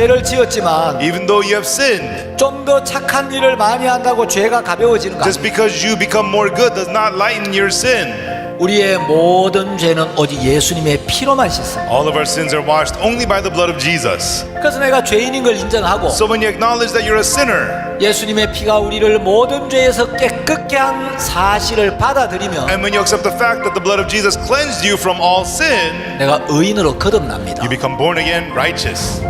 죄를 지었지만 even though you have sinned, 좀 더 착한 일을 많이 한다고 죄가 가벼워지는 거 just 아니에요. because you become more good does not lighten your sin. 우리의 모든 죄는 오직 예수님의 피로만 씻습니다. All of our sins are washed only by the blood of Jesus. 그래서 내가 죄인인 걸 인정하고 So when you acknowledge that you're a sinner, 예수님의 피가 우리를 모든 죄에서 깨끗게 한 사실을 받아들이면 and when you accept the fact that the blood of Jesus cleansed you from all sin, 내가 의인으로 거듭납니다. you become born again righteous.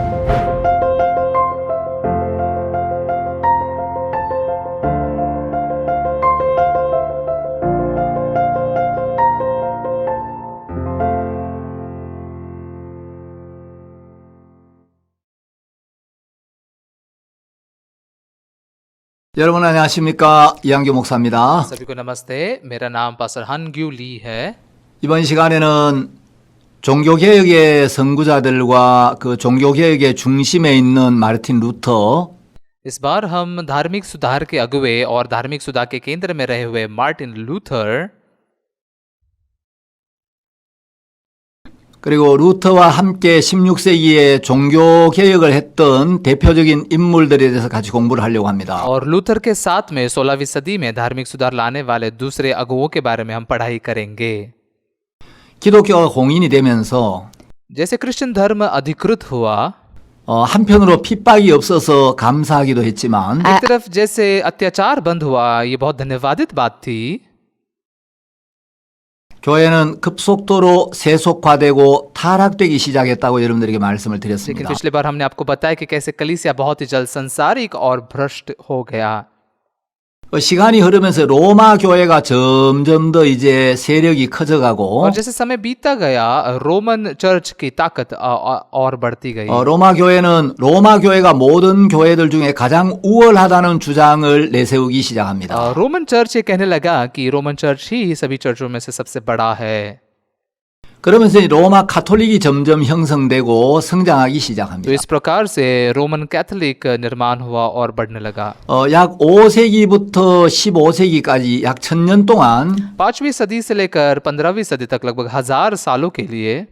여러분 안녕하십니까? 이한규 목사입니다. सभी को नमस्ते। मेरा नाम पास्टर हनग्यू ली है। 이번 시간에는 종교개혁의 선구자들과 그 종교개혁의 중심에 있는 마르틴 루터, इस बार हम धार्मिक सुधार के अगुवे और धार्मिक सुधार के केंद्र में रहे हुए मार्टिन लूथर 그리고 루터와 함께 16세기에 종교개혁을 했던 대표적인 인물들에 대해서 같이 공부를 하려고 합니다. और लूथर के साथ में 16वीं सदी में धार्मिक सुधार लाने वाले दूसरे अगुवों के बारे में हम पढ़ाई करेंगे। 기독교가 공인이 되면서 जैसे क्रिश्चियन धर्म अधिकृत हुआ, 한편으로 핍박이 없어서 감사하기도 했지만 एक तरफ जैसे अत्याचार बंद हुआ, ये बहुत धन्यवादित बात थी। 교회는 급속도로 세속화되고 타락되기 시작했다고 여러분들에게 말씀을 लेकिन 드렸습니다. पिछली बार हमने आपको बताया कि कैसे कलीसिया बहुत ही जल्द संसारिक और भ्रष्ट हो गया। 시간이 흐르면서 로마 교회가 점점 더 이제 세력이 커져가고 और जैसे समय बीतता गया, रोमन चर्च की ताकत और बढ़ती गई। 로마 교회는 로마 교회가 모든 교회들 중에 가장 우월하다는 주장을 내세우기 시작합니다. रोमन चर्च ये कहने लगा कि रोमन चर्च ही सभी चर्चों में से सबसे बड़ा है। 그러면서 이 로마 카톨릭이 점점 형성되고 성장하기 तो 시작합니다. इस प्रकार से रोमन कैथोलिक निर्माण हुआ और बढ़ने लगा। 약 5세기부터 15세기까지 약 1000년 동안 5वीं सदी से लेकर 15वीं सदी तक लगभग 1000 सालों के लिए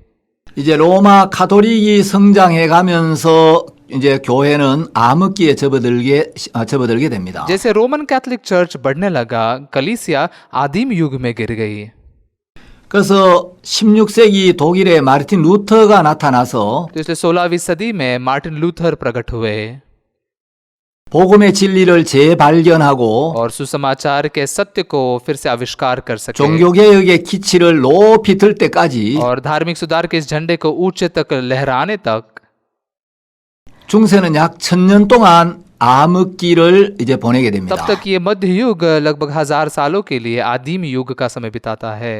이제 로마 카톨릭이 성장해 가면서 이제 교회는 암흑기에 접어들게 됩니다. जैसे रोमन कैथोलिक चर्च बढ़ने लगा, कलीसिया आदिम युग में गिर गई। 그래서 16세기 독일의 마르틴 루터가 나타나서 तो इसलिए 16वीं सदी में मार्टिन लूथर प्रकट हुए 복음의 진리를 재발견하고 और सुसमाचार के सत्य को फिर से आविष्कार कर सके 종교개혁의 기치를 높이 들 때까지 और धार्मिक सुधार के इस झंडे को ऊंचे तक लहराने तक 중세는 약 1000년 동안 암흑기를 이제 보내게 됩니다. तब तक ये मध्य युग लगभग 1000 सालों के लिए आदिम युग का समय बिताता है।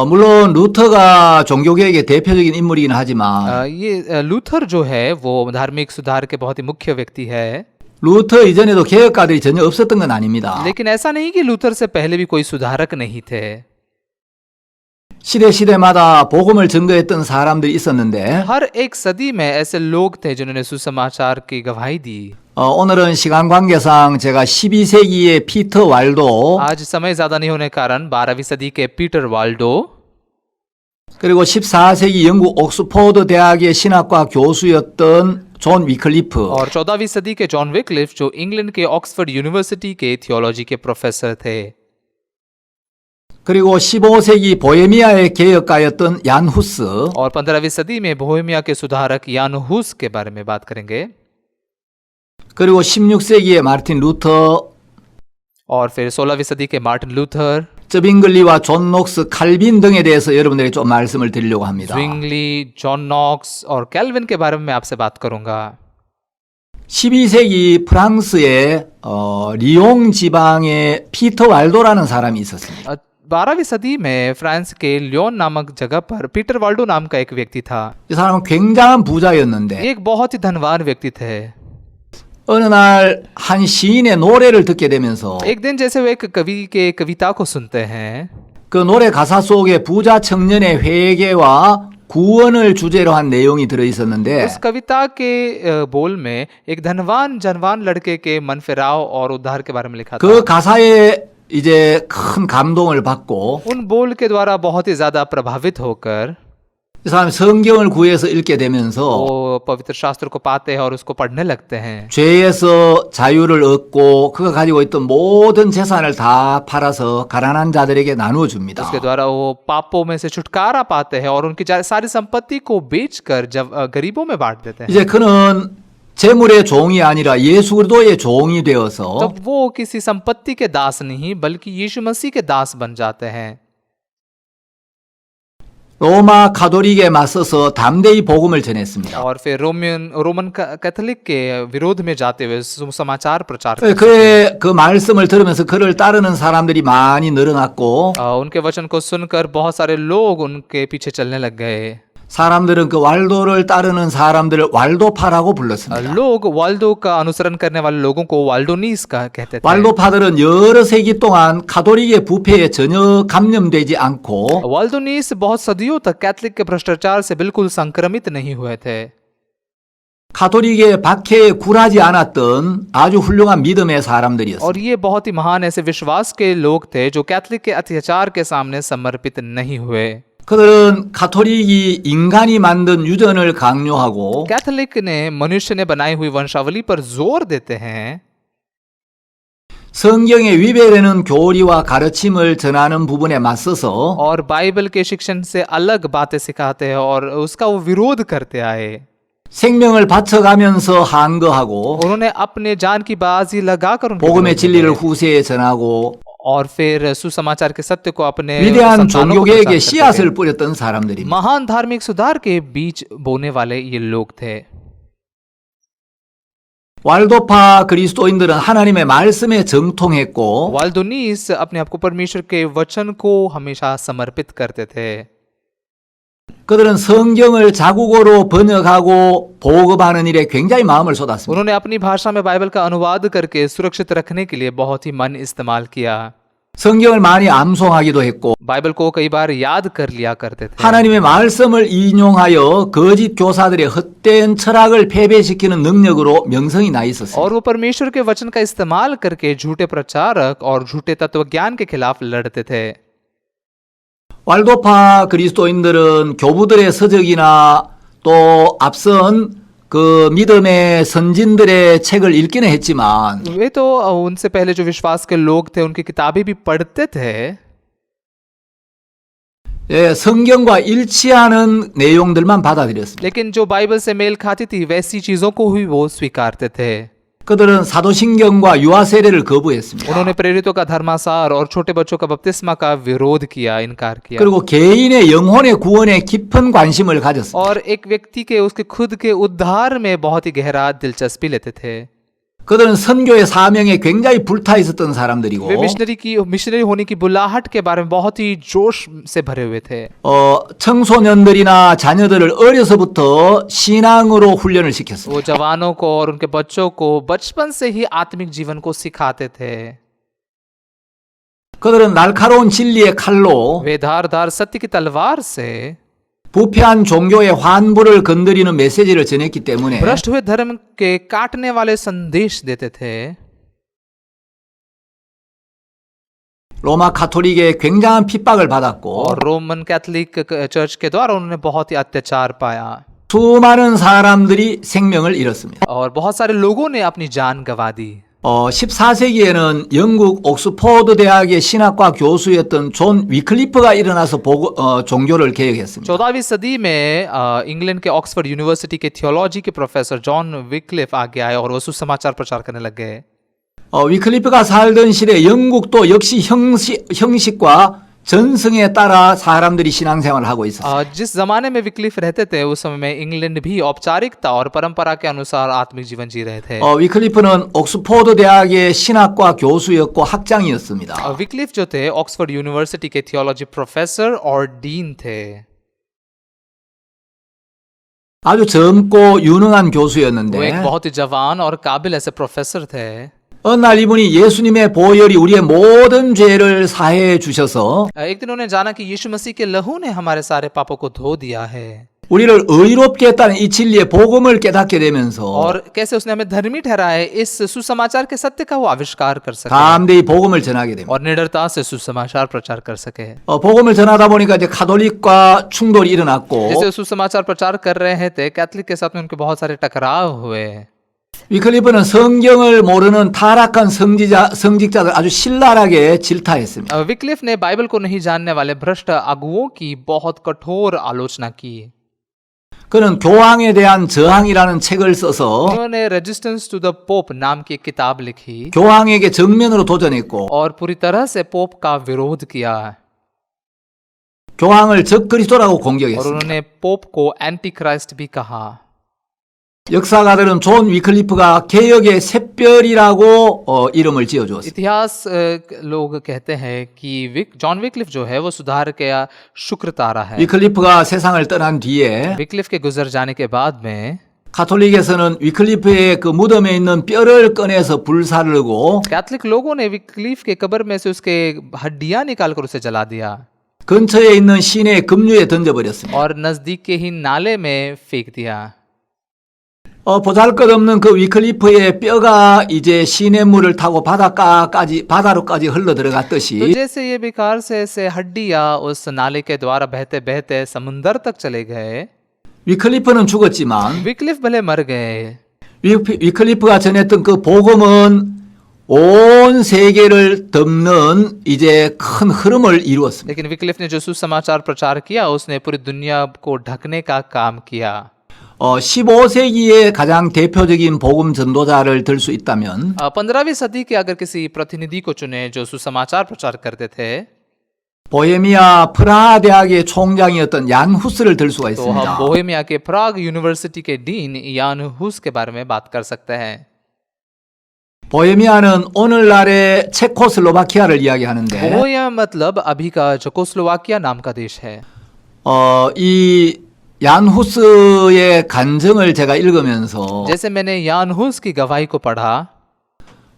물론 루터가 종교개혁의 대표적인 인물이긴 하지만 ये लूथर जो है वो धार्मिक सुधार के बहुत ही मुख्य व्यक्ति है। 루터 이전에도 개혁가들이 전혀 없었던 건 아닙니다. लेकिन ऐसा नहीं कि लूथर से पहले भी कोई सुधारक नहीं थे। 시대마다 복음을 증거했던 사람들이 있었는데 हर एक सदी में ऐसे लोग थे जिन्होंने सुसमाचार की गवाही दी। 오늘은 시간 관계상 제가 12세기의 피터 왈도 आज समय ज्यादा नहीं होने के कारण 12वीं सदी के पीटर वाल्डो 그리고 14세기 영국 옥스포드 대학의 신학과 교수였던 존 위클리프 और 14वीं सदी के जॉन विक्लिफ जो इंग्लैंड के ऑक्सफोर्ड यूनिवर्सिटी के थियोलॉजी के प्रोफेसर थे। 그리고 15세기 보헤미아의 개혁가였던 얀 후스 और 15वीं सदी में बोहेमिया के सुधारक यान हुस के बारे में बात करेंगे। 그리고 16세기의 마르틴 루터 और फिर 16वीं सदी के Martin Luther, 저빙글리와 존 녹스 칼빈 등에 대해서 여러분들에게 좀 말씀을 드리려고 합니다. zwingli, John Knox और कैल्विन के बारे में मैं आपसे बात करूंगा। 12세기 프랑스의 리옹 지방에 피터 왈도라는 사람이 있었습니다. 12वीं सदी में फ्रांस के लियोन नामक जगह पर पीटर वाल्डो नाम का एक व्यक्ति था। 이 사람은 굉장한 부자였는데 ये एक बहुत ही धनवान व्यक्ति थे। 어느 날 한 시인의 노래를 듣게 되면서 एक दिन जैसे वे एक कवि के कविता को सुनते हैं, 그 노래 가사 속에 부자 청년의 회개와 구원을 주제로 한 내용이 들어 있었는데 उस कविता के बोल में एक धनवान जनवान लड़के के मन फिराव और उद्धार के बारे में लिखा था। 그 가사에 이제 큰 감동을 받고 उन बोल के द्वारा बहुत ही ज्यादा प्रभावित होकर 이 사람이 성경을 구해서 읽게 되면서 वो पवित्र शास्त्र को पाते हैं और उसको पढ़ने लगते हैं। 죄에서 자유를 얻고 그가 가지고 있던 모든 재산을 다 팔아서 가난한 자들에게 나누어 줍니다. उसके द्वारा वो पापों में से छुटकारा पाते हैं और उनकी सारी संपत्ति को बेचकर जब गरीबों में बांट देते हैं। 이제 그는 재물의 종이 아니라 예수 그리스도의 종이 되어서 तब वो किसी संपत्ति के दास नहीं बल्कि यीशु मसीह के दास बन जाते हैं। 로마 가톨릭에 맞서서 담대히 복음을 전했습니다. और फिर रोमन कैथोलिक के विरोध में जाते हुए समाचार प्रचार करते 그의 그 말씀을 들으면서 그를 따르는 사람들이 많이 늘어났고 उनके वचन को सुनकर बहुत सारे लोग उनके पीछे चलने लग गए। 사람들은 그 왈도를 따르는 사람들을 왈도파라고 불렀습니다. लोग वाल्डो का अनुसरण करने वाले लोगों को वाल्डोनीस का कहते थे। 왈도파들은 여러 세기 동안 가톨릭의 부패에 전혀 감염되지 않고 वाल्डोनीस बहुत सदियों तक कैथोलिक के भ्रष्टाचार से बिल्कुल संक्रमित नहीं हुए थे। 가톨릭의 박해에 굴하지 않았던 아주 훌륭한 믿음의 사람들이었습니다. और ये बहुत ही महान ऐसे विश्वास के लोग थे जो कैथोलिक के अत्याचार के सामने समर्पित नहीं हुए। 그들은 가톨릭이 인간이 만든 유전을 강요하고 कैथोलिक ने मनुष्य ने बनाई हुई वंशावली पर जोर देते हैं। 성경에 위배되는 교리와 가르침을 전하는 부분에 맞서서 और बाइबल के शिक्षण से अलग बातें सिखाते हैं और उसका वो विरोध करते आए। 생명을 바쳐가면서 항거하고 उन्होंने अपने जान की बाजी लगाकर उनके 복음의 विरोध 진리를 किया। 후세에 전하고 और फिर सुसमाचार के सत्य को अपने 위대한 संतानों को 종교개혁의 प्रचार करते 씨앗을 थे। 뿌렸던 사람들입니다. महान धार्मिक सुधार के बीच बोने वाले ये लोग थे। 왈도파 그리스도인들은 하나님의 말씀에 정통했고 वाल्डोनीस अपने आप को परमेश्वर के वचन को हमेशा समर्पित करते थे। 그들은 성경을 자국어로 번역하고 보급하는 일에 굉장히 마음을 쏟았습니다. उन्होंने अपनी भाषा में बाइबल का अनुवाद करके सुरक्षित रखने के लिए बहुत ही मन इस्तेमाल किया। 성경을 많이 암송하기도 했고 बाइबल को कई बार याद कर लिया करते थे। 하나님의 말씀을 인용하여 거짓 교사들의 헛된 철학을 패배시키는 능력으로 명성이 나 있었습니다. और वो परमेश्वर के वचन का इस्तेमाल करके झूठे प्रचारक और झूठे तत्वज्ञान के खिलाफ लड़ते थे। 왈도파 그리스도인들은 교부들의 서적이나 또 앞선 그 믿음의 선진들의 책을 읽기는 했지만 वे तो उनसे पहले जो विश्वास के लोग थे उनकी किताबें भी पढ़ते थे, 예, 성경과 일치하는 내용들만 받아들였습니다. लेकिन जो बाइबल से मेल खाती थी वैसी चीजों को ही वो स्वीकारते थे। 그들은 사도신경과 유아 세례를 거부했습니다. उन्होंने प्रेरितों का धर्मासार और छोटे बच्चों का बपतिस्मा का विरोध किया, इनकार किया। 그리고 개인의 영혼의 구원에 깊은 관심을 가졌습니다. और एक व्यक्ति के उसके खुद के उद्धार में बहुत ही गहरा दिलचस्पी लेते थे। 그들은 선교의 사명에 굉장히 불타 있었던 사람들이고 वे मिशनरी होने की बुलाहट के बारे में बहुत ही जोश से भरे हुए थे। 청소년들이나 자녀들을 어려서부터 신앙으로 훈련을 시켰습니다. वो जवानों को और उनके बच्चों को बचपन से ही आत्मिक जीवन को सिखाते थे। 그들은 날카로운 진리의 칼로 वे धारदार सत्य की तलवार से 부패한 종교의 환부를 건드리는 메시지를 전했기 때문에 भ्रष्ट हुए धर्म के काटने वाले संदेश देते थे। 로마 가톨릭의 굉장한 핍박을 받았고 और रोमन कैथोलिक चर्च के द्वारा उन्होंने बहुत ही अत्याचार पाया 수많은 사람들이 생명을 잃었습니다. और बहुत सारे लोगों ने अपनी जान गंवा दी। 14세기에는 영국 옥스포드 대학의 신학과 교수였던 존 위클리프가 일어나서 종교를 개혁했습니다. 14वीं सदी में इंग्लैंड के ऑक्सफोर्ड यूनिवर्सिटी के थियोलॉजी के प्रोफेसर जॉन विक्लिफ आगे आए और वो सुसमाचार प्रचार करने लग गए। 위클리프가 살던 시대 영국도 역시 형식과 전승에 따라 사람들이 신앙생활을 하고 있었어요. जिस जमाने में विक्लिफ रहते थे उस समय में इंग्लैंड भी औपचारिकता और परंपरा के अनुसार आत्मिक जीवन जी रहे थे। 위클리프는 옥스포드 대학의 신학과 교수였고 학장이었습니다. विक्लिफ जो थे ऑक्सफोर्ड यूनिवर्सिटी के थियोलॉजी प्रोफेसर और डीन थे। 아주 젊고 유능한 वो एक 교수였는데 बहुत ही जवान और काबिल ऐसे प्रोफेसर थे। 어느 날 이분이 예수님의 보혈이 우리의 모든 죄를 사해 주셔서 एक दिन उन्हें जाना कि यीशु मसीह के लहू ने हमारे सारे पापों को धो दिया है। 우리를 의롭게 했다는 이 진리의 복음을 깨닫게 되면서 और कैसे उसने हमें धर्मी ठहराया है, इस सुसमाचार के सत्य का वो आविष्कार कर सके 담대히 복음을 전하게 됩니다. और निडरता से सुसमाचार प्रचार कर सके। 복음을 전하다 보니까 이제 가톨릭과 충돌이 일어났고 जैसे सुसमाचार प्रचार कर रहे थे, कैथलिक के साथ में उनके बहुत सारे टकराव हुए। 위클리프는 성경을 모르는 타락한 성직자들 아주 신랄하게 질타했습니다. विक्लिफ ने बाइबल को नहीं जानने वाले भ्रष्ट अगुओं की बहुत कठोर आलोचना की। 그는 교황에 대한 저항이라는 책을 써서 उन्होंने रेजिस्टेंस टू द पोप नाम की एक किताब लिखी 교황에게 정면으로 도전했고 और पूरी तरह से पोप का विरोध किया 교황을 적그리스도라고 और 공격했습니다. उन्होंने पोप को एंटी क्राइस्ट भी कहा। 역사가들은 존 위클리프가 개혁의 샛별이라고 이름을 지어주었습니다. इतिहास लोग कहते हैं कि जॉन विक्लिफ जो है वो सुधार का शुक्र तारा है। 위클리프가 세상을 떠난 뒤에 विक्लिफ के गुजर जाने के बाद में 가톨릭에서는 위클리프의 그 무덤에 있는 뼈를 꺼내서 불사르고 कैथलिक लोगों ने विक्लिफ के कब्र में से उसके हड्डियां निकालकर उसे जला दिया 근처에 있는 시내의 급류에 던져버렸습니다. और नजदीक के ही नाले में फेंक दिया। 보잘것없는 그 위클리프의 뼈가 이제 시냇물을 타고 바다로까지 흘러 तो 들어갔듯이 जैसे ये बेकार से ऐसे हड्डियां उस नाले के द्वारा बहते बहते समुंदर तक चले गए। 위클리프는 죽었지만 विक्लिफ भले मर गए 위클리프가 전했던 그 복음은 온 세계를 덮는 이제 큰 흐름을 이루었습니다. लेकिन विक्लिफ ने जो सुसमाचार प्रचार किया उसने पूरी दुनिया को ढकने का काम किया। 15세기의 가장 대표적인 복음 전도자를 들 수 있다면 15वीं सदी के अगर किसी प्रतिनिधि को चुने जो सुसमाचार प्रचार करते थे 보헤미아 프라하 대학의 총장이었던 얀 후스를 들 수가 तो हम 있습니다. बोहेमिया के प्राग यूनिवर्सिटी के डीन यान हुस के बारे में बात कर सकते हैं। 보헤미아는 오늘날의 체코슬로바키아를 이야기하는데 बोहेमिया मतलब अभी का चेकोस्लोवाकिया नाम का देश है। 이 얀 후스의 간증을 제가 읽으면서 जैसे मैंने यान हुस की गवाही को पढ़ा,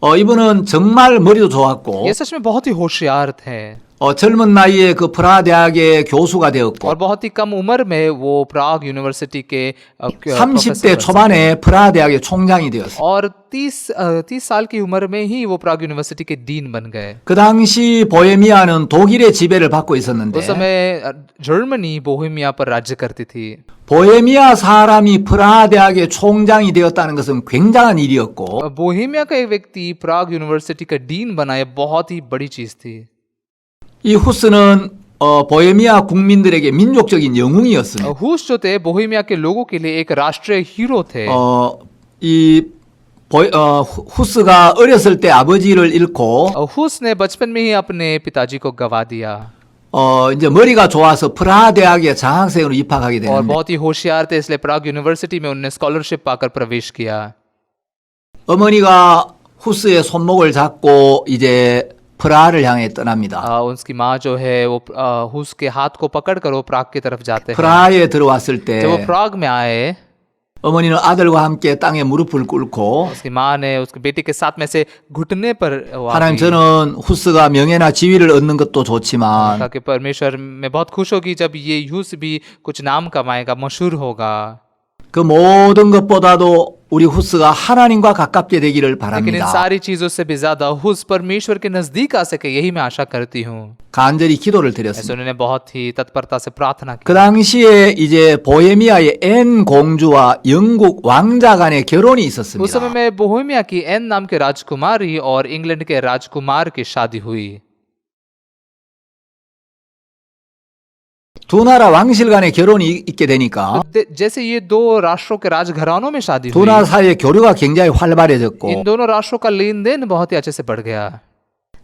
이분은 정말 머리도 좋았고 ये सच में बहुत ही होशियार थे 젊은 나이에 그 프라하 대학의 교수가 되었고 और बहुत ही कम उम्र में वो प्राग यूनिवर्सिटी के 30대 초반에 프라하 대학의 총장이 되었어요. और 30 साल की उम्र में ही वो प्राग यूनिवर्सिटी के डीन बन गए। 그 당시 보헤미아는 독일의 지배를 받고 있었는데 उस समय जर्मनी बोहेमिया पर राज्य करती थी। 보헤미아 사람이 프라하 대학의 총장이 되었다는 것은 굉장한 일이었고 बोहेमिया का एक व्यक्ति प्राग यूनिवर्सिटी का डीन बना, ये बहुत ही बड़ी चीज थी। 이 후스는 보헤미아 국민들에게 민족적인 영웅이었습니다. हुस जो थे बोहेमिया के लोगों के लिए एक राष्ट्रीय हीरो थे। 후스가 어렸을 때 아버지를 잃고 हुस ने बचपन में ही अपने पिताजी को गवा दिया 이제 머리가 좋아서 프라하 대학에 장학생으로 입학하게 और 되는데 बहुत ही होशियार थे, इसलिए प्राग यूनिवर्सिटी में उन्होंने स्कॉलरशिप पाकर प्रवेश किया। 어머니가 후스의 손목을 잡고 이제 프라하를 향해 떠납니다. उसकी माँ जो है वो हुस के हाथ को पकड़कर वो प्राग की तरफ जाते हैं। 프라하에 들어왔을 때 जब वो प्राग में आए, 어머니는 아들과 함께 땅에 무릎을 꿇고 उसकी माँ ने उसके बेटे के साथ में से घुटने पर वो आ 하나님 गई। 저는 후스가 명예나 지위를 얻는 것도 좋지만 कहा कि परमेश्वर मैं बहुत खुश होगी जब ये यूस भी कुछ नाम कमाएगा, मशहूर होगा, 그 모든 것보다도 우리 후스가 하나님과 가깝게 되기를 लेकिन इन 바랍니다. सारी चीजों से भी ज्यादा हुस परमेश्वर के नजदीक आ सके, यही मैं आशा करती हूँ। 간절히 기도를 ऐसे 드렸습니다. उन्होंने बहुत ही तत्परता से प्रार्थना की। 그 당시에 이제 보헤미아의 앤 공주와 영국 왕자 간의 결혼이 उस समय 있었습니다. में बोहेमिया की एन नाम के राजकुमारी और इंग्लैंड के राजकुमार की शादी हुई। 두 나라 왕실 간의 결혼이 있게 되니까 जैसे ये दो राष्ट्रों के राजघरानों में शादी 두 हुई, 나라 사이의 교류가 굉장히 활발해졌고 इन दोनों राष्ट्रों का लेन देन बहुत ही अच्छे से बढ़ गया।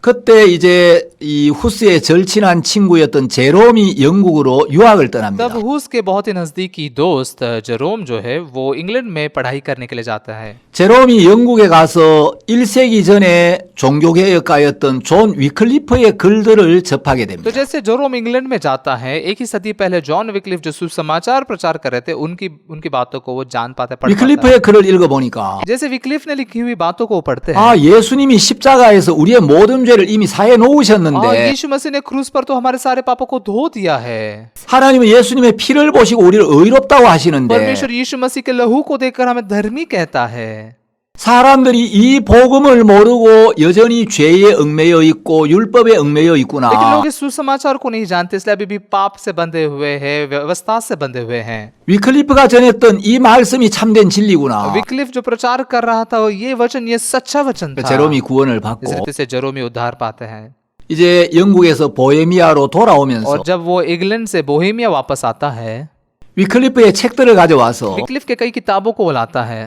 그때 이제 이 후스의 절친한 친구였던 제롬이 영국으로 유학을 떠납니다. तब हुस के बहुत ही नजदीकी दोस्त जेरोम जो है वो इंग्लैंड में पढ़ाई करने के लिए जाता है। 제롬이 영국에 가서 1세기 전에 종교개혁가였던 존 위클리프의 글들을 접하게 तो 됩니다. जैसे जेरोम इंग्लैंड में जाता है, एक ही सदी पहले जॉन विक्लिफ जो सुसमाचार प्रचार कर रहे थे उनकी बातों को वो जान पाते, पढ़ पाता है। 위클리프의 글을 읽어보니까 जैसे विक्लिफ ने लिखी हुई बातों को वो पढ़ते हैं, 아 예수님이 십자가에서 우리의 모든 죄를 이미 사해 और 놓으셨는데 यीशु मसीह ने क्रूस पर तो हमारे सारे पापों को धो दिया है। 하나님은 예수님의 피를 보시고 우리를 의롭다고 하시는데 परमेश्वर यीशु मसीह के लहू को देखकर हमें धर्मी कहता है। 사람들이 이 복음을 모르고 여전히 죄에 얽매여 있고 율법에 얽매여 लेकिन 있구나. लोग इस सुसमाचार को नहीं जानते, इसलिए अभी भी पाप से बंधे हुए हैं, व्यवस्था से बंधे हुए हैं। 위클리프가 전했던 이 말씀이 참된 진리구나. विक्लिफ जो प्रचार कर रहा था ये वचन, ये सच्चा वचन था। 제롬이 구원을 इस 받고 रीति से जेरोमी उद्धार पाते हैं। 이제 영국에서 보헤미아로 돌아오면서 और जब वो इंग्लैंड से बोहेमिया वापस आता है, 위클리프의 책들을 가져와서 विक्लिफ के कई किताबों को वो लाता है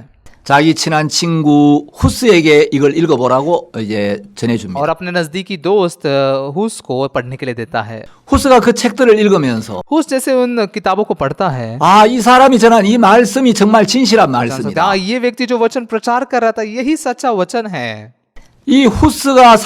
자기 친한 친구 후스에게 이걸 읽어보라고 이제 전해줍니다. और अपने नजदीकी दोस्त हुस को पढ़ने के लिए देता है। 후스가 그 책들을 읽으면서 हुस जैसे उन किताबों को पढ़ता है, 아, 이 사람이 전한 이 말씀이 정말 진실한 말씀이다. हाँ, ये व्यक्ति जो वचन प्रचार कर रहा था यही सच्चा वचन है। 이 후스가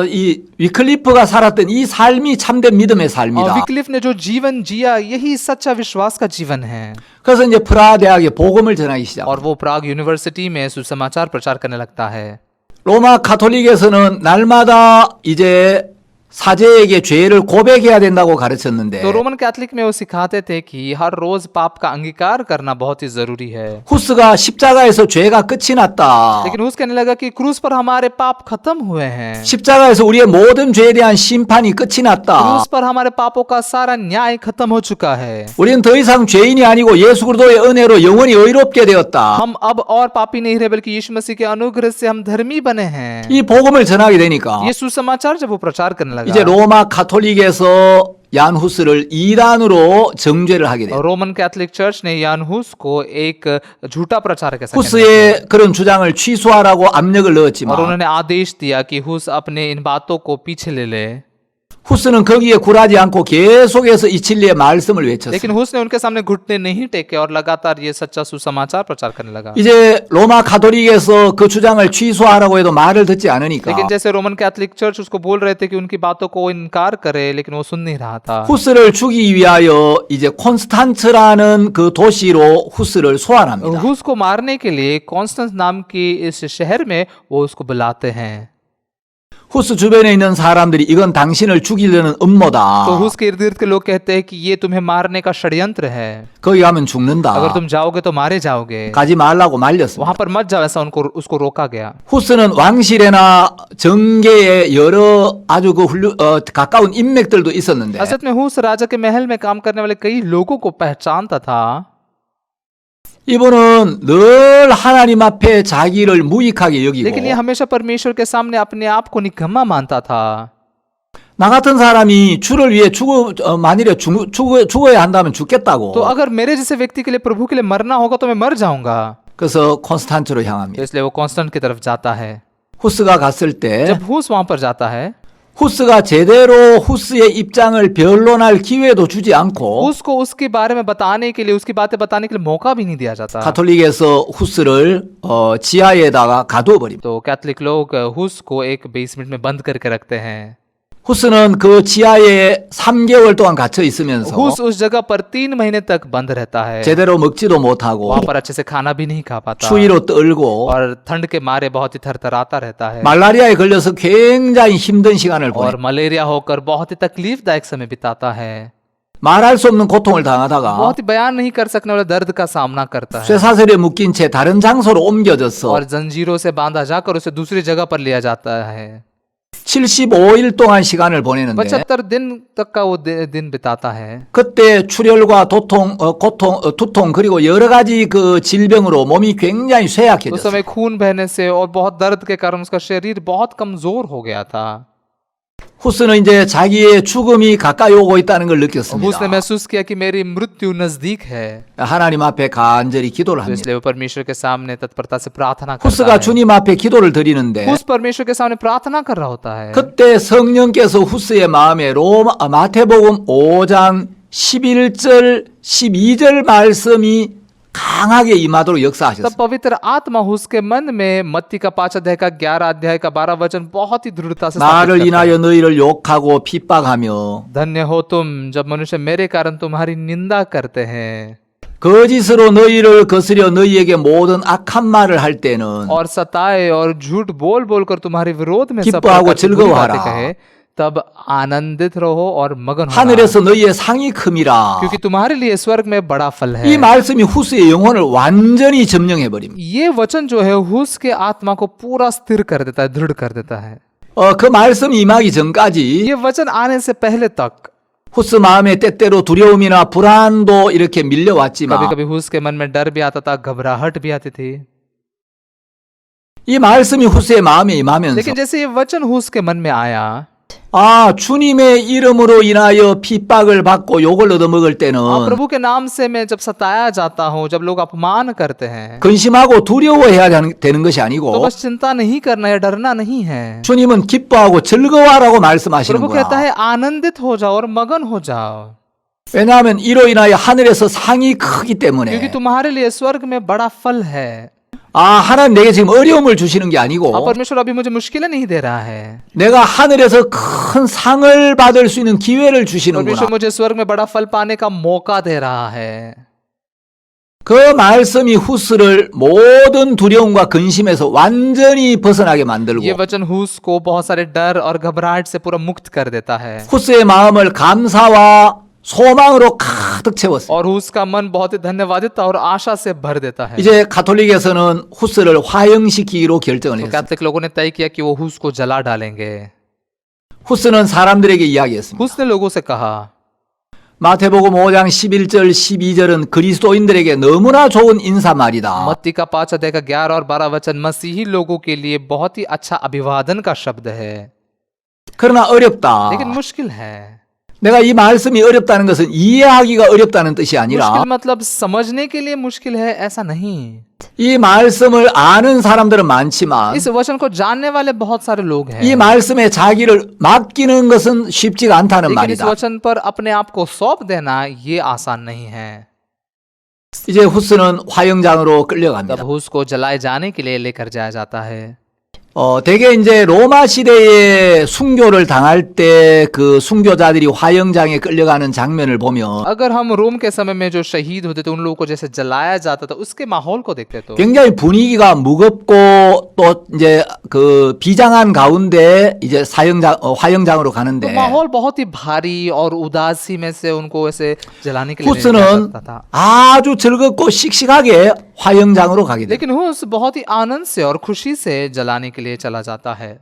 이 위클리프가 살았던 이 삶이 참된 믿음의 और 삶이다. विक्लिफ ने जो जीवन जिया यही सच्चा विश्वास का जीवन है। 그래서 이제 프라하 대학에 복음을 전하기 시작. और वो प्राग यूनिवर्सिटी में सुसमाचार प्रचार करने लगता है। 로마 가톨릭에서는 날마다 이제 사제에게 죄를 고백해야 된다고 가르쳤는데 तो रोमन कैथलिक में वो सिखाते थे कि हर रोज पाप का अंगीकार करना बहुत ही जरूरी है। 후스가 십자가에서 죄가 끝이 났다. लेकिन हुस कहने लगा कि क्रूस पर हमारे पाप खत्म हुए हैं, 십자가에서 우리의 모든 죄에 대한 심판이 끝이 났다. क्रूस पर हमारे पापों का सारा न्याय खत्म हो चुका है। 우리는 더 이상 죄인이 아니고 예수 그리스도의 은혜로 영원히 의롭게 되었다. हम अब और पापी नहीं रहे बल्कि यीशु मसीह के अनुग्रह से हम धर्मी बने हैं। 이 복음을 전하게 되니까 ये सुसमाचार जब वो प्रचार करने लगा, 이제 로마 가톨릭에서 얀 후스를 이단으로 정죄를 하게 돼요. रोमन कैथलिक चर्च ने यान हुस को एक झूठा प्रचारक ऐसा कहने लगा। 후스의 그런 주장을 취소하라고 압력을 और 넣었지만 उन्होंने आदेश दिया कि हुस अपने इन बातों को पीछे ले ले। 후스는 거기에 굴하지 않고 계속해서 이 진리의 말씀을 외쳤어요. लेकिन हुस ने उनके सामने घुटने नहीं टेके और लगातार ये सच्चा सुसमाचार प्रचार करने लगा। 이제 로마 가톨릭에서 그 주장을 취소하라고 해도 말을 듣지 않으니까 लेकिन जैसे रोमन कैथलिक चर्च उसको बोल रहे थे कि उनकी बातों को इनकार करे, लेकिन वो सुन नहीं रहा था। 후스를 죽이기 위하여 이제 콘스탄츠라는 그 도시로 후스를 소환합니다. हुस को मारने के लिए कॉन्स्टेंस नाम की इस शहर में वो उसको बुलाते हैं। 후스 주변에 있는 사람들이 이건 당신을 죽이려는 तो 음모다. हुस के इर्द गिर्द के लोग कहते हैं कि ये तुम्हें मारने का षड्यंत्र है, 거기 가면 죽는다. अगर तुम जाओगे तो मारे जाओगे, 가지 말라고 말렸습니다. वहां पर मत जाओ, ऐसा उसको रोका गया। 후스는 왕실이나 정계에 여러 아주 가까운 인맥들도 있었는데 असल में हुस राजा के महल में काम करने वाले कई लोगों को पहचानता था। 이분은 늘 하나님 앞에 자기를 무익하게 여기고 लेकिन ये हमेशा परमेश्वर के सामने अपने आप को निकम्मा मानता था। 나 같은 사람이 주를 위해 만일에 죽어야 한다면 죽겠다고. तो अगर मेरे जैसे व्यक्ति के लिए, प्रभु के लिए मरना होगा तो मैं मर जाऊंगा। 그래서 콘스탄츠로 तो 향합니다. इसलिए वो कॉन्स्टेंट की तरफ जाता है। 후스가 갔을 때 जब हुस वहां पर जाता है, 후스가 제대로 후스의 입장을 변론할 기회도 주지 않고 उसको उसके बारे में बताने के लिए, उसकी बातें बताने के लिए मौका भी नहीं दिया जाता। 가톨릭에서 후스를 지하에다가 가두어 버립니다. तो कैथलिक लोग हुस को एक बेसमेंट में बंद करके रखते हैं। 후스는 그 지하에 3개월 동안 갇혀 있으면서 हुस उस जगह पर 3 महीने तक बंद रहता है। 제대로 먹지도 못하고 वहां पर अच्छे से खाना भी नहीं खा पाता 추위로 떨고 और ठंड के मारे बहुत ही थरथराता रहता है 말라리아에 걸려서 굉장히 힘든 시간을 और 보내. मलेरिया होकर बहुत ही तकलीफदायक समय बिताता है। 말할 수 없는 고통을 당하다가 बहुत ही बयान नहीं कर सकने वाले दर्द का सामना करता है 쇠사슬에 묶인 채 다른 장소로 옮겨져서 और जंजीरों से बांधा जाकर उसे दूसरी जगह पर लिया जाता है। 75일 동안 시간을 보내는데 75 दिन तक का वो दिन बिताता है। 그때 출혈과 두통 그리고 여러 가지 그 질병으로 몸이 굉장히 उस 쇠약해졌어요. समय खून बहने से और बहुत दर्द के कारण उसका शरीर बहुत कमजोर हो गया था। 후스는 이제 자기의 죽음이 가까이 오고 있다는 걸 उसने 느꼈습니다. महसूस किया कि मेरी मृत्यु नजदीक है, 하나님 앞에 간절히 기도를 तो 합니다. इसलिए वो परमेश्वर के सामने तत्परता से प्रार्थना करता 후스가 है। 주님 앞에 기도를 드리는데 उस परमेश्वर के सामने प्रार्थना कर रहा होता है। 그때 성령께서 후스의 마음에 마태복음 5장 11절 12절 말씀이 강하게 임하도록 तब 역사하셨어요. पवित्र आत्मा उसके मन में मत्ती का 5 अध्याय का 11 अध्याय का 12 वचन बहुत ही दृढ़ता से स्थापित 나를 करता है। 인하여 너희를 욕하고 핍박하며 धन्य हो तुम जब मनुष्य मेरे कारण तुम्हारी निंदा करते हैं। 거짓으로 너희를 거스려 너희에게 모든 악한 말을 할 때는 और सताए और झूठ बोल बोलकर तुम्हारे विरोध में सब 기뻐하고 प्रकार की बुरी 즐거워하라. बातें कहे, तब आनंदित रहो और मगन होना, 하늘에서 너희의 상이 큼이라. क्योंकि तुम्हारे लिए स्वर्ग में बड़ा फल है। 이 말씀이 후스의 영혼을 완전히 점령해 버립니다. ये वचन जो है हुस के आत्मा को पूरा स्थिर कर देता है, दृढ़ कर देता है। 그 말씀이 임하기 전까지 ये वचन आने से पहले तक 후스 마음에 때때로 두려움이나 불안도 이렇게 कभी 밀려왔지만 कभी हुस के मन में डर भी आता था, घबराहट भी आती थी। 이 말씀이 후스의 마음에 임하면서 लेकिन जैसे ये वचन हुस के मन में आया, 주님의 이름으로 인하여 핍박을 받고 욕을 얻어먹을 때는 प्रभु के नाम से मैं जब सताया जाता हूँ, जब लोग अपमान करते हैं, 근심하고 두려워해야 되는 것이 तो 아니고 बस चिंता नहीं करना है, डरना नहीं है। 주님은 기뻐하고 즐거워하라고 말씀하시는 प्रभु कहता 거야. है आनंदित हो जाओ और मगन हो जाओ, 왜냐하면 이로 인하여 하늘에서 상이 크기 क्योंकि 때문에 तुम्हारे लिए स्वर्ग में बड़ा फल है। 하나님 내게 지금 어려움을 주시는 게 아니고 परमेश्वर अभी मुझे मुश्किलें नहीं दे रहा है, 내가 하늘에서 큰 상을 받을 수 있는 기회를 주시는구나. परमेश्वर मुझे स्वर्ग में बड़ा फल पाने का मौका दे रहा है। 그 말씀이 후스를 모든 두려움과 근심에서 완전히 벗어나게 만들고 ये वचन हुस को बहुत सारे डर और घबराहट से पूरा मुक्त कर देता है, 후스의 마음을 감사와 소망으로 가득 채웠어요. और उसका मन बहुत ही धन्यवादित और आशा से भर देता है। 이제 가톨릭에서는 후스를 화형시키기로 결정을 तो 했어요. कैथलिक लोगों ने तय किया कि वो हुस को जला डालेंगे। 후스는 사람들에게 이야기했습니다. हुस ने लोगों से कहा, 마태복음 5장 11절 12절은 그리스도인들에게 너무나 좋은 인사말이다. मत्ती का 5 अध्याय का 11 और 12 वचन मसीही लोगों के लिए बहुत ही अच्छा अभिवादन का शब्द है, 그러나 어렵다. लेकिन मुश्किल है। 내가 이 말씀이 어렵다는 것은 이해하기가 어렵다는 뜻이 아니라 मुश्किल मतलब समझने के लिए मुश्किल है, ऐसा नहीं। 이 말씀을 아는 사람들은 많지만 इस वचन को जानने वाले बहुत सारे लोग हैं, 이 말씀에 자기를 맡기는 것은 쉽지가 않다는 लेकिन इस 말이다. वचन पर अपने आप को सौंप देना ये आसान नहीं है। 이제 후스는 화형장으로 तब 끌려갑니다. हुस को जलाए जाने के लिए लेकर जाया जाता है। 대개 이제 로마 시대에 순교를 당할 때 그 순교자들이 화형장에 끌려가는 장면을 보면 अगर हम रोम के समय में जो शहीद होते थे उन लोगों को जैसे जलाया जाता था, उसके माहौल को देखते तो 굉장히 분위기가 무겁고 또 이제 그 비장한 가운데 이제 화형장으로 तो 가는데 माहौल बहुत ही भारी और उदासी में से उनको ऐसे जलाने के लिए ले जाया 후스는 जाता था। 아주 즐겁고 씩씩하게 화형장으로 가게 돼. लेकिन हुस बहुत ही आनंद से और खुशी से जलाने के लिए चला जाता है।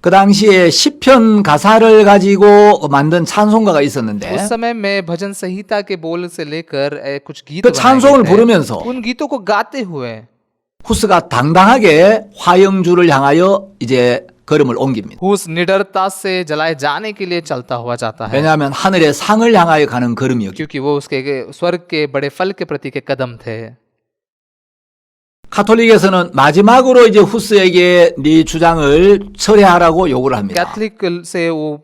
그 당시에 시편 가사를 가지고 만든 찬송가가 उस 있었는데 समय में भजन संहिता के बोल से लेकर कुछ गीत 그 बनाए 찬송을 गए थे। 부르면서 उन गीतों को गाते हुए 후스가 당당하게 화형주를 향하여 이제 걸음을 옮깁니다. हुस निडरता से जलाए जाने के लिए चलता हुआ जाता है, 왜냐하면 하늘의 상을 향하여 가는 걸음이었기 क्योंकि वो उसके स्वर्ग के बड़े फल के प्रति के कदम थे। 가톨릭에서는 마지막으로 이제 후스에게 네 주장을 철회하라고 요구를 합니다. कैथलिक से वो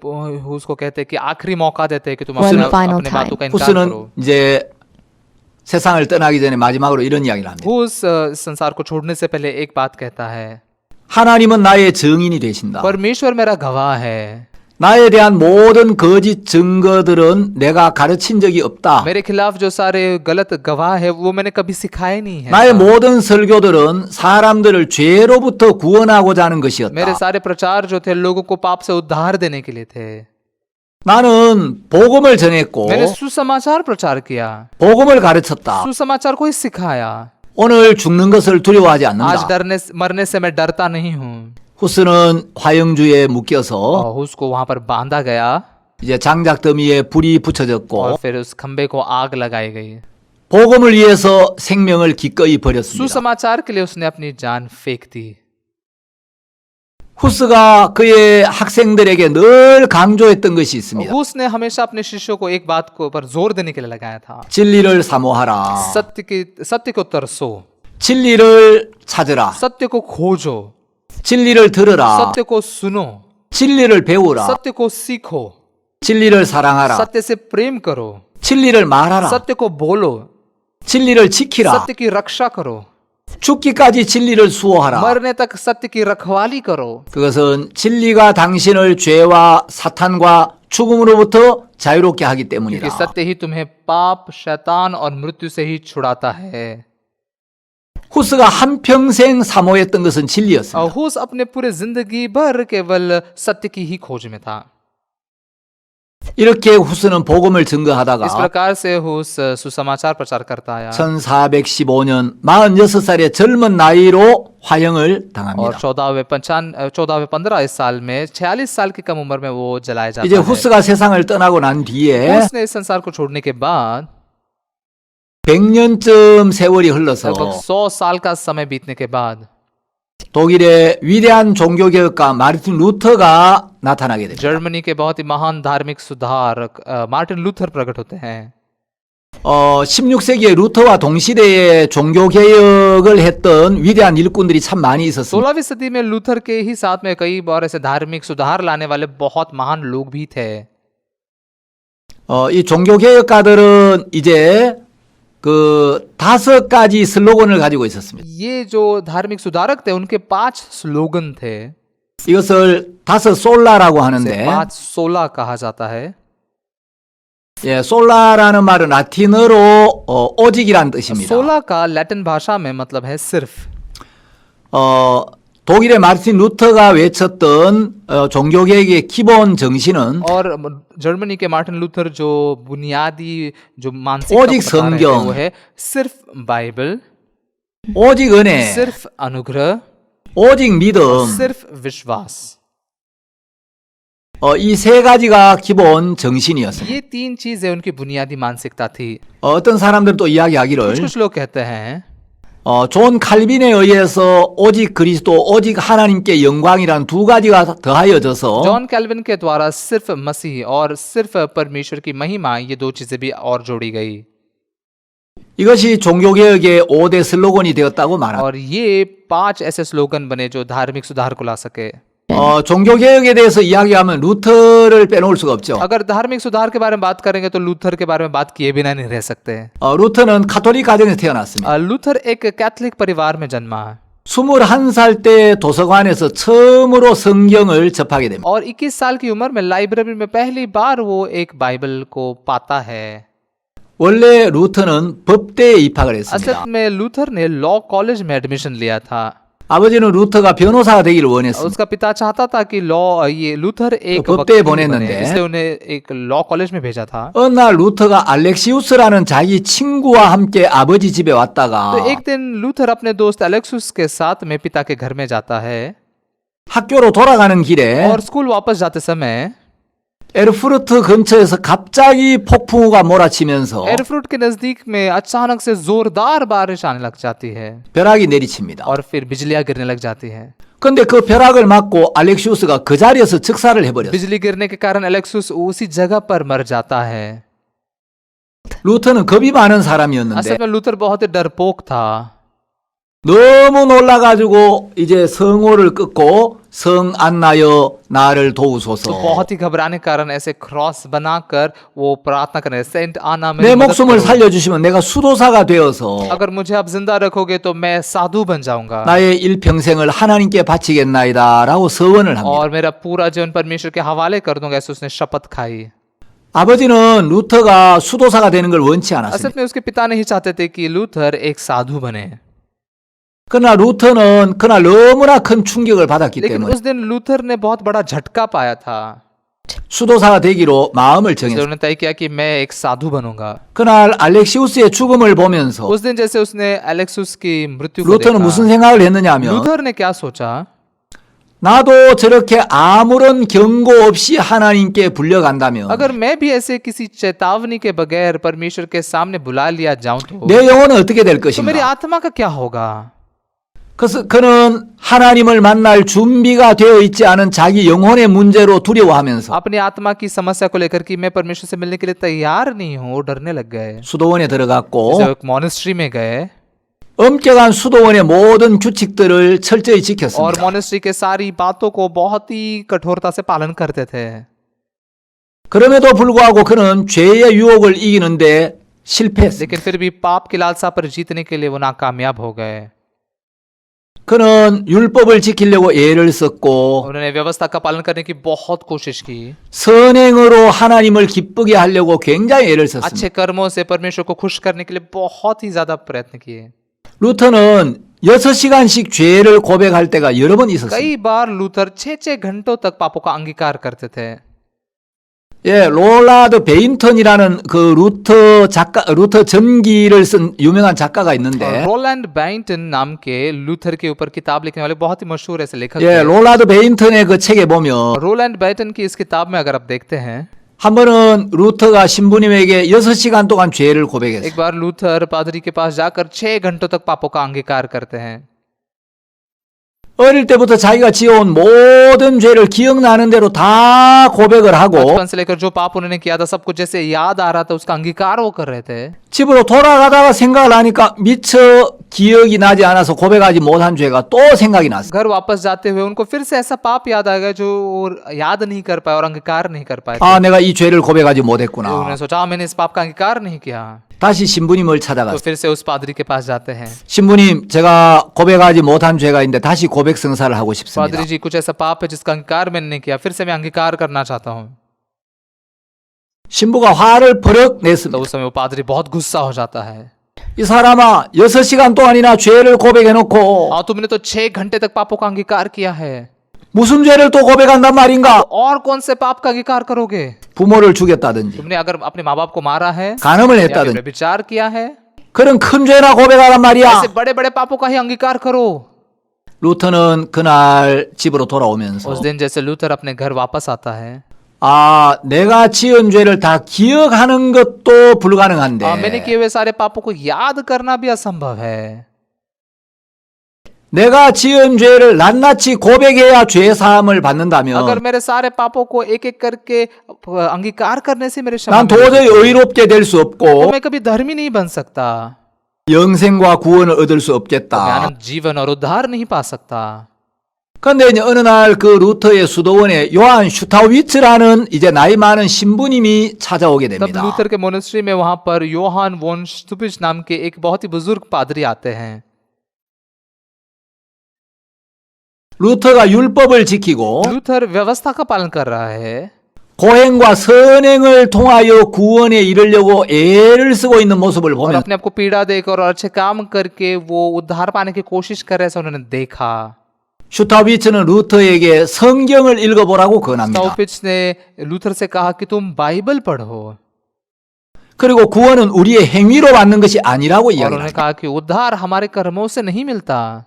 उसको कहते हैं कि आखिरी मौका देते हैं कि तुम One अपने final अपने बातों का इनकार 후스는 करो। 이제 세상을 떠나기 전에 마지막으로 이런 이야기를 합니다. हुस संसार को छोड़ने से पहले एक बात कहता है, 하나님은 나의 증인이 되신다. परमेश्वर मेरा गवाह है, 나에 대한 모든 거짓 증거들은 내가 가르친 적이 없다. मेरे खिलाफ जो सारे गलत गवाह है वो मैंने कभी सिखाए नहीं है। 나의 모든 설교들은 사람들을 죄로부터 구원하고자 하는 मेरे 것이었다. सारे प्रचार जो थे लोगों को पाप से उद्धार देने के लिए थे। 나는 복음을 전했고 मैंने सुसमाचार प्रचार किया, 복음을 가르쳤다. सुसमाचार को ही सिखाया। 오늘 죽는 것을 두려워하지 आज 않는다. मरने से मैं डरता नहीं हूँ। 후스는 화형주에 묶여서 और उसको वहां पर बांधा गया 이제 장작 더미에 불이 붙여졌고 और फिर उस खंबे को आग लगाई गई। 복음을 위해서 생명을 기꺼이 버렸습니다. सुसमाचार के लिए उसने अपनी जान फेंक दी। 후스가 그의 학생들에게 늘 강조했던 것이 있습니다. उसने हमेशा अपने शिष्यों को एक बात को पर जोर देने के लिए लगाया था, 진리를 사모하라. सत्य को तरसो, 진리를 찾으라. सत्य को खोजो, 진리를 들으라. सत्य को सुनो, 진리를 배우라. सत्य को सीखो, 진리를 사랑하라. सत्य से प्रेम करो, 진리를 말하라. सत्य को बोलो, 진리를 지키라. सत्य की रक्षा करो, 죽기까지 진리를 수호하라. मरने तक सत्य की रखवाली करो। 그것은 진리가 당신을 죄와 사탄과 죽음으로부터 자유롭게 하기 क्योंकि 때문이라. सत्य ही तुम्हें पाप, शैतान और मृत्यु से ही छुड़ाता है। 후스가 한평생 사모했던 것은 진리였습니다. हुस अपने पूरे जिंदगी भर केवल सत्य की ही खोज में था। 이렇게 후스는 복음을 इस 증거하다가 प्रकार से हुस सुसमाचार प्रचार करता आया 1415년 46살의 젊은 나이로 화형을 और 당합니다. 1415 इस साल में 46 साल की कम उम्र में वो जलाया जाता 이제 है। 후스가 세상을 떠나고 난 뒤에 उसने इस संसार को छोड़ने के बाद 100년쯤 세월이 흘러서 लगभग 100 साल का समय बीतने के बाद 독일의 위대한 종교개혁가 마르틴 루터가 나타나게 됩니다. जर्मनी के बहुत ही महान धार्मिक सुधारक मार्टिन लूथर प्रकट होते हैं। 16세기에 루터와 동시대에 종교개혁을 했던 위대한 일꾼들이 참 많이 있었습니다. 16वीं सदी में लूथर के ही साथ में कई बार ऐसे धार्मिक सुधार लाने वाले बहुत महान लोग भी थे। 이 종교개혁가들은 이제 그 5가지 슬로건을 가지고 있었습니다. ये जो धार्मिक सुधारक थे उनके 5 स्लोगन थे। 이것을 5 솔라라고 इसे 하는데 5 सोला कहा जाता है। 예, 솔라라는 말은 라틴어로 오직이란 뜻입니다. सोला का लैटिन भाषा में मतलब है सिर्फ। 독일의 마르틴 루터가 외쳤던 종교개혁의 기본 정신은 और जर्मनी के मार्टिन लूथर जो बुनियादी जो मानसिक ओजिक 성경, वो है सिर्फ बाइबल, 오직 은혜, सिर्फ अनुग्रह, 오직 믿음, सिर्फ विश्वास। 이 3가지가 기본 정신이었습니다. ये 3 चीजें उनकी बुनियादी मानसिकता थी। 어떤 사람들은 또 이야기하기를 कुछ लोग कहते हैं 존 칼빈에 의해서 오직 그리스도, 오직 하나님께 영광이란 2가지가 더하여져서 जॉन कैल्विन के द्वारा सिर्फ मसीह और सिर्फ परमेश्वर की महिमा, ये 2 चीजें भी और जोड़ी गई 이것이 종교개혁의 5대 슬로건이 되었다고 말합니다. और ये 5 ऐसे स्लोगन बने जो धार्मिक सुधार को ला सके। 종교개혁에 대해서 이야기하면 루터를 빼놓을 수가 없죠. अगर धार्मिक सुधार के बारे में बात करेंगे तो लूथर के बारे में बात किए बिना नहीं रह सकते। 루터는 가톨릭 가정에서 태어났습니다. लूथर एक कैथलिक परिवार में जन्मा 21살 때 도서관에서 처음으로 성경을 접하게 됩니다. और 21 साल की उम्र में लाइब्रेरी में पहली बार वो एक बाइबल को पाता है। 원래 루터는 법대에 입학을 했습니다. असल में लूथर ने लॉ कॉलेज में एडमिशन लिया था। 아버지는 루터가 변호사가 되기를 원했습니다. उसका पिता चाहता था कि ये लूथर एक तो वकील 법대에 보냈는데 बने, इसलिए उन्हें एक लॉ कॉलेज में भेजा था। 어느 날 루터가 알렉시우스라는 자기 친구와 함께 아버지 집에 왔다가 तो एक दिन लूथर अपने दोस्त एलेक्सुस के साथ में पिता के घर में जाता है 학교로 돌아가는 길에 और स्कूल वापस जाते समय 에르푸르트 근처에서 갑자기 폭풍우가 몰아치면서 एयरफ्रूट के नजदीक में अचानक से जोरदार बारिश आने लग जाती है 벼락이 내리칩니다. और फिर बिजलियां गिरने लग जाती है। 근데 그 벼락을 맞고 알렉시우스가 그 자리에서 즉사를 해버렸어요. बिजली गिरने के कारण एलेक्सुस उसी जगह पर मर जाता है। 루터는 겁이 많은 असल 사람이었는데 में लूथर बहुत ही डरपोक था। 너무 놀라가지고 이제 성호를 끊고 성 안나여 나를 तो 도우소서. बहुत ही घबराने के कारण ऐसे क्रॉस बनाकर वो प्रार्थना करने सेंट आना में 내 목숨을 살려주시면 내가 수도사가 되어서 अगर मुझे आप जिंदा रखोगे तो मैं साधु बन जाऊंगा 나의 일평생을 하나님께 바치겠나이다라고 서원을 합니다. और मेरा पूरा जीवन परमेश्वर के हवाले कर दूंगा, ऐसे उसने शपथ खाई। 아버지는 루터가 수도사가 되는 걸 원치 असल 않았습니다. में उसके पिता नहीं चाहते थे कि लूथर एक साधु बने, 그러나 루터는 그날 너무나 큰 충격을 받았기 लेकिन 때문에 उस दिन लूथर ने बहुत बड़ा झटका पाया था। 수도사가 되기로 마음을 इसलिए 정했습니다. उन्होंने तय किया कि मैं एक साधु बनूंगा। 그날 알렉시우스의 죽음을 보면서 उस दिन जैसे उसने एलेक्सुस की मृत्यु को 루터는 무슨 देखा, 생각을 했느냐 하면 लूथर ने क्या सोचा, 나도 저렇게 아무런 경고 없이 하나님께 불려간다면 अगर मैं भी ऐसे किसी चेतावनी के बगैर परमेश्वर के सामने बुला लिया जाऊं तो 내 영혼은 어떻게 될 मेरी 것인가? आत्मा का क्या होगा। 그래서 그는 하나님을 만날 준비가 되어 있지 않은 자기 영혼의 문제로 두려워하면서 अपनी आत्मा की समस्या को लेकर कि मैं परमेश्वर से मिलने के लिए तैयार नहीं हूँ, वो डरने लग गए। 수도원에 들어갔고 जब एक मॉनेस्ट्री में गए 엄격한 수도원의 모든 규칙들을 철저히 और 지켰습니다. मॉनेस्ट्री के सारी बातों को बहुत ही कठोरता से पालन करते थे। 그럼에도 불구하고 그는 죄의 유혹을 이기는데 실패했습니다. लेकिन फिर भी पाप की लालसा पर जीतने के लिए वो नाकामयाब हो गए। 그는 율법을 지키려고 애를 썼고 उन्होंने व्यवस्था का पालन करने की बहुत कोशिश की, 선행으로 하나님을 기쁘게 하려고 굉장히 애를 썼습니다. अच्छे कर्मों से परमेश्वर को खुश करने के लिए बहुत ही ज्यादा प्रयत्न किए। 루터는 6시간씩 죄를 고백할 때가 여러 번 있었습니다. कई बार लूथर 6-6 घंटों तक पापों का अंगीकार करते थे। 예, 롤라드 베인턴이라는 그 루터 전기를 쓴 유명한 작가가 있는데, रोलैंड बाइंटन नाम के लूथर के ऊपर किताब लिखने वाले बहुत ही मशहूर ऐसे लेखक 예, हैं। 롤라드 베인턴의 그 책에 보면 रोलैंड बाइंटन की इस किताब में अगर आप देखते हैं, 한 번은 루터가 신부님에게 6시간 동안 죄를 고백했어요. एक बार लूथर पादरी के पास जाकर 6 घंटों तक पापों का अंगीकार करते हैं। 어릴 때부터 자기가 지어온 모든 죄를 기억나는 대로 다 고백을 하고 बचपन से लेकर जो पाप उन्होंने किया था सब कुछ जैसे याद आ रहा था उसका अंगीकार वो कर रहे थे। 집으로 돌아가다가 생각을 하니까 미처 기억이 나지 않아서 고백하지 못한 죄가 또 생각이 났어요. घर वापस जाते हुए उनको फिर से ऐसा पाप याद आ गया जो वो याद नहीं कर पाए और अंगीकार नहीं कर पाए थे। 아, 내가 이 죄를 고백하지 तो 못했구나. उन्होंने सोचा मैंने इस पाप का अंगीकार नहीं किया, 다시 신부님을 तो 찾아갔어요. फिर से उस पादरी के पास जाते हैं। 신부님, 제가 고백하지 못한 죄가 있는데 다시 고백 성사를 하고 싶습니다. पादरी जी कुछ ऐसा पाप है जिसका अंगीकार मैंने नहीं किया, फिर से मैं अंगीकार करना चाहता हूँ। 신부가 화를 버럭 तो 냈습니다. उस समय वो पादरी बहुत गुस्सा हो जाता है। 이 사람아, 6시간 동안이나 죄를 고백해놓고 हाँ, तुमने तो 6 घंटे तक पापों का अंगीकार किया है, 무슨 죄를 또 고백한단 말인가? और कौन से पाप का अंगीकार करोगे? 부모를 죽였다든지 तुमने अगर अपने माँ बाप को मारा है 간음을 या फिर 했다든지 विचार किया है, 그런 큰 죄나 고백하란 말이야. ऐसे बड़े बड़े पापों का ही अंगीकार करो। 루터는 그날 집으로 돌아오면서 उस दिन जैसे लूथर अपने घर वापस आता है, 아, 내가 지은 죄를 다 기억하는 것도 불가능한데 मैंने किए हुए सारे पापों को याद करना भी असंभव है। 내가 지은 죄를 낱낱이 고백해야 죄 사함을 अगर 받는다면 मेरे सारे पापों को एक एक करके अंगीकार करने से मेरे क्षमा 난 मिलेगी, 도저히 의롭게 될 수 तो 없고 मैं कभी धर्मी नहीं बन सकता, 영생과 구원을 얻을 수 मैं 없겠다. अनंत जीवन और उद्धार नहीं पा सकता। 그런데 이제 어느 날 그 루터의 수도원에 요한 슈타위츠라는 이제 나이 많은 신부님이 찾아오게 तब 됩니다. लूथर के मोनेस्ट्री में वहां पर योहान वोन स्टुपिच नाम के एक बहुत ही बुजुर्ग पादरी आते हैं। 루터가 율법을 지키고 लूथर व्यवस्था का पालन कर रहा है 고행과 선행을 통하여 구원에 이르려고 애를 쓰고 있는 모습을 और 보면 अपने आप को पीड़ा देकर और अच्छे काम करके वो उद्धार पाने की कोशिश कर रहे हैं, ऐसा उन्होंने देखा। 슈타위츠는 루터에게 성경을 읽어보라고 권합니다. स्टाउपिच ने लूथर से कहा कि तुम बाइबल पढ़ो, 그리고 구원은 우리의 행위로 받는 것이 아니라고 और उन्होंने 이야기합니다. कहा कि उद्धार हमारे कर्मों से नहीं मिलता,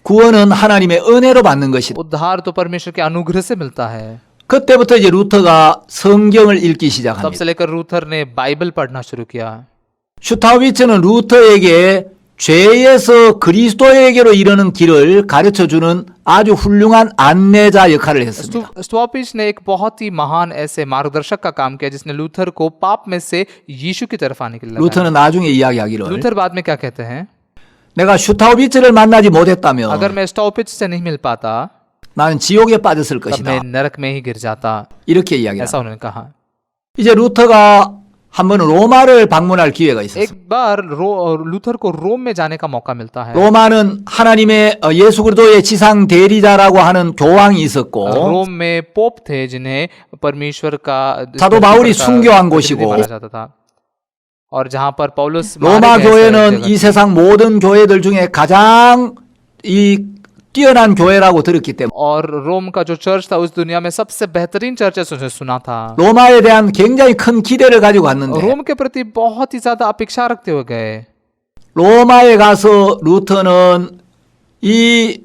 구원은 하나님의 은혜로 받는 것이다. उद्धार तो परमेश्वर के अनुग्रह से मिलता है। 그때부터 이제 루터가 성경을 읽기 तब 시작합니다. से लेकर लूथर ने बाइबल पढ़ना शुरू किया। 슈타위츠는 루터에게 죄에서 그리스도에게로 이르는 길을 가르쳐주는 아주 훌륭한 안내자 역할을 했습니다. स्टॉपिच ने एक बहुत ही महान ऐसे मार्गदर्शक का काम किया जिसने लूथर को पाप में से यीशु की तरफ आने के लिए लगाया। 루터는 나중에 이야기하기를 लूथर बाद में क्या कहते हैं, 내가 슈타위츠를 만나지 अगर 못했다면 मैं स्टॉपिच से नहीं मिल पाता 나는 지옥에 빠졌을 तब 것이다. मैं नरक में ही गिर जाता, 이렇게 이야기합니다. ऐसा उन्होंने कहा। 이제 루터가 한 번은 로마를 방문할 기회가 있었어요. एक बार लूथर को रोम में जाने का मौका मिलता है। 로마는 하나님의 예수 그리스도의 지상 대리자라고 하는 교황이 있었고 रोम में पोप थे जिन्हें परमेश्वर का 사도 바울이 का 순교한 प्रतिनिधि 곳이고 माना जाता था, और जहां पर पौलुस 로마 मारे गए 교회는 ऐसे 이 जगह 세상 모든 교회들 중에 가장 이 뛰어난 교회라고 들었기 때문에 और रोम का जो चर्च था उस दुनिया में सबसे बेहतरीन चर्च है सुना था। 로마에 대한 굉장히 큰 기대를 가지고 갔는데 रोम के प्रति बहुत ही ज्यादा अपेक्षा रखते हुए गए। 로마에 가서 루터는 이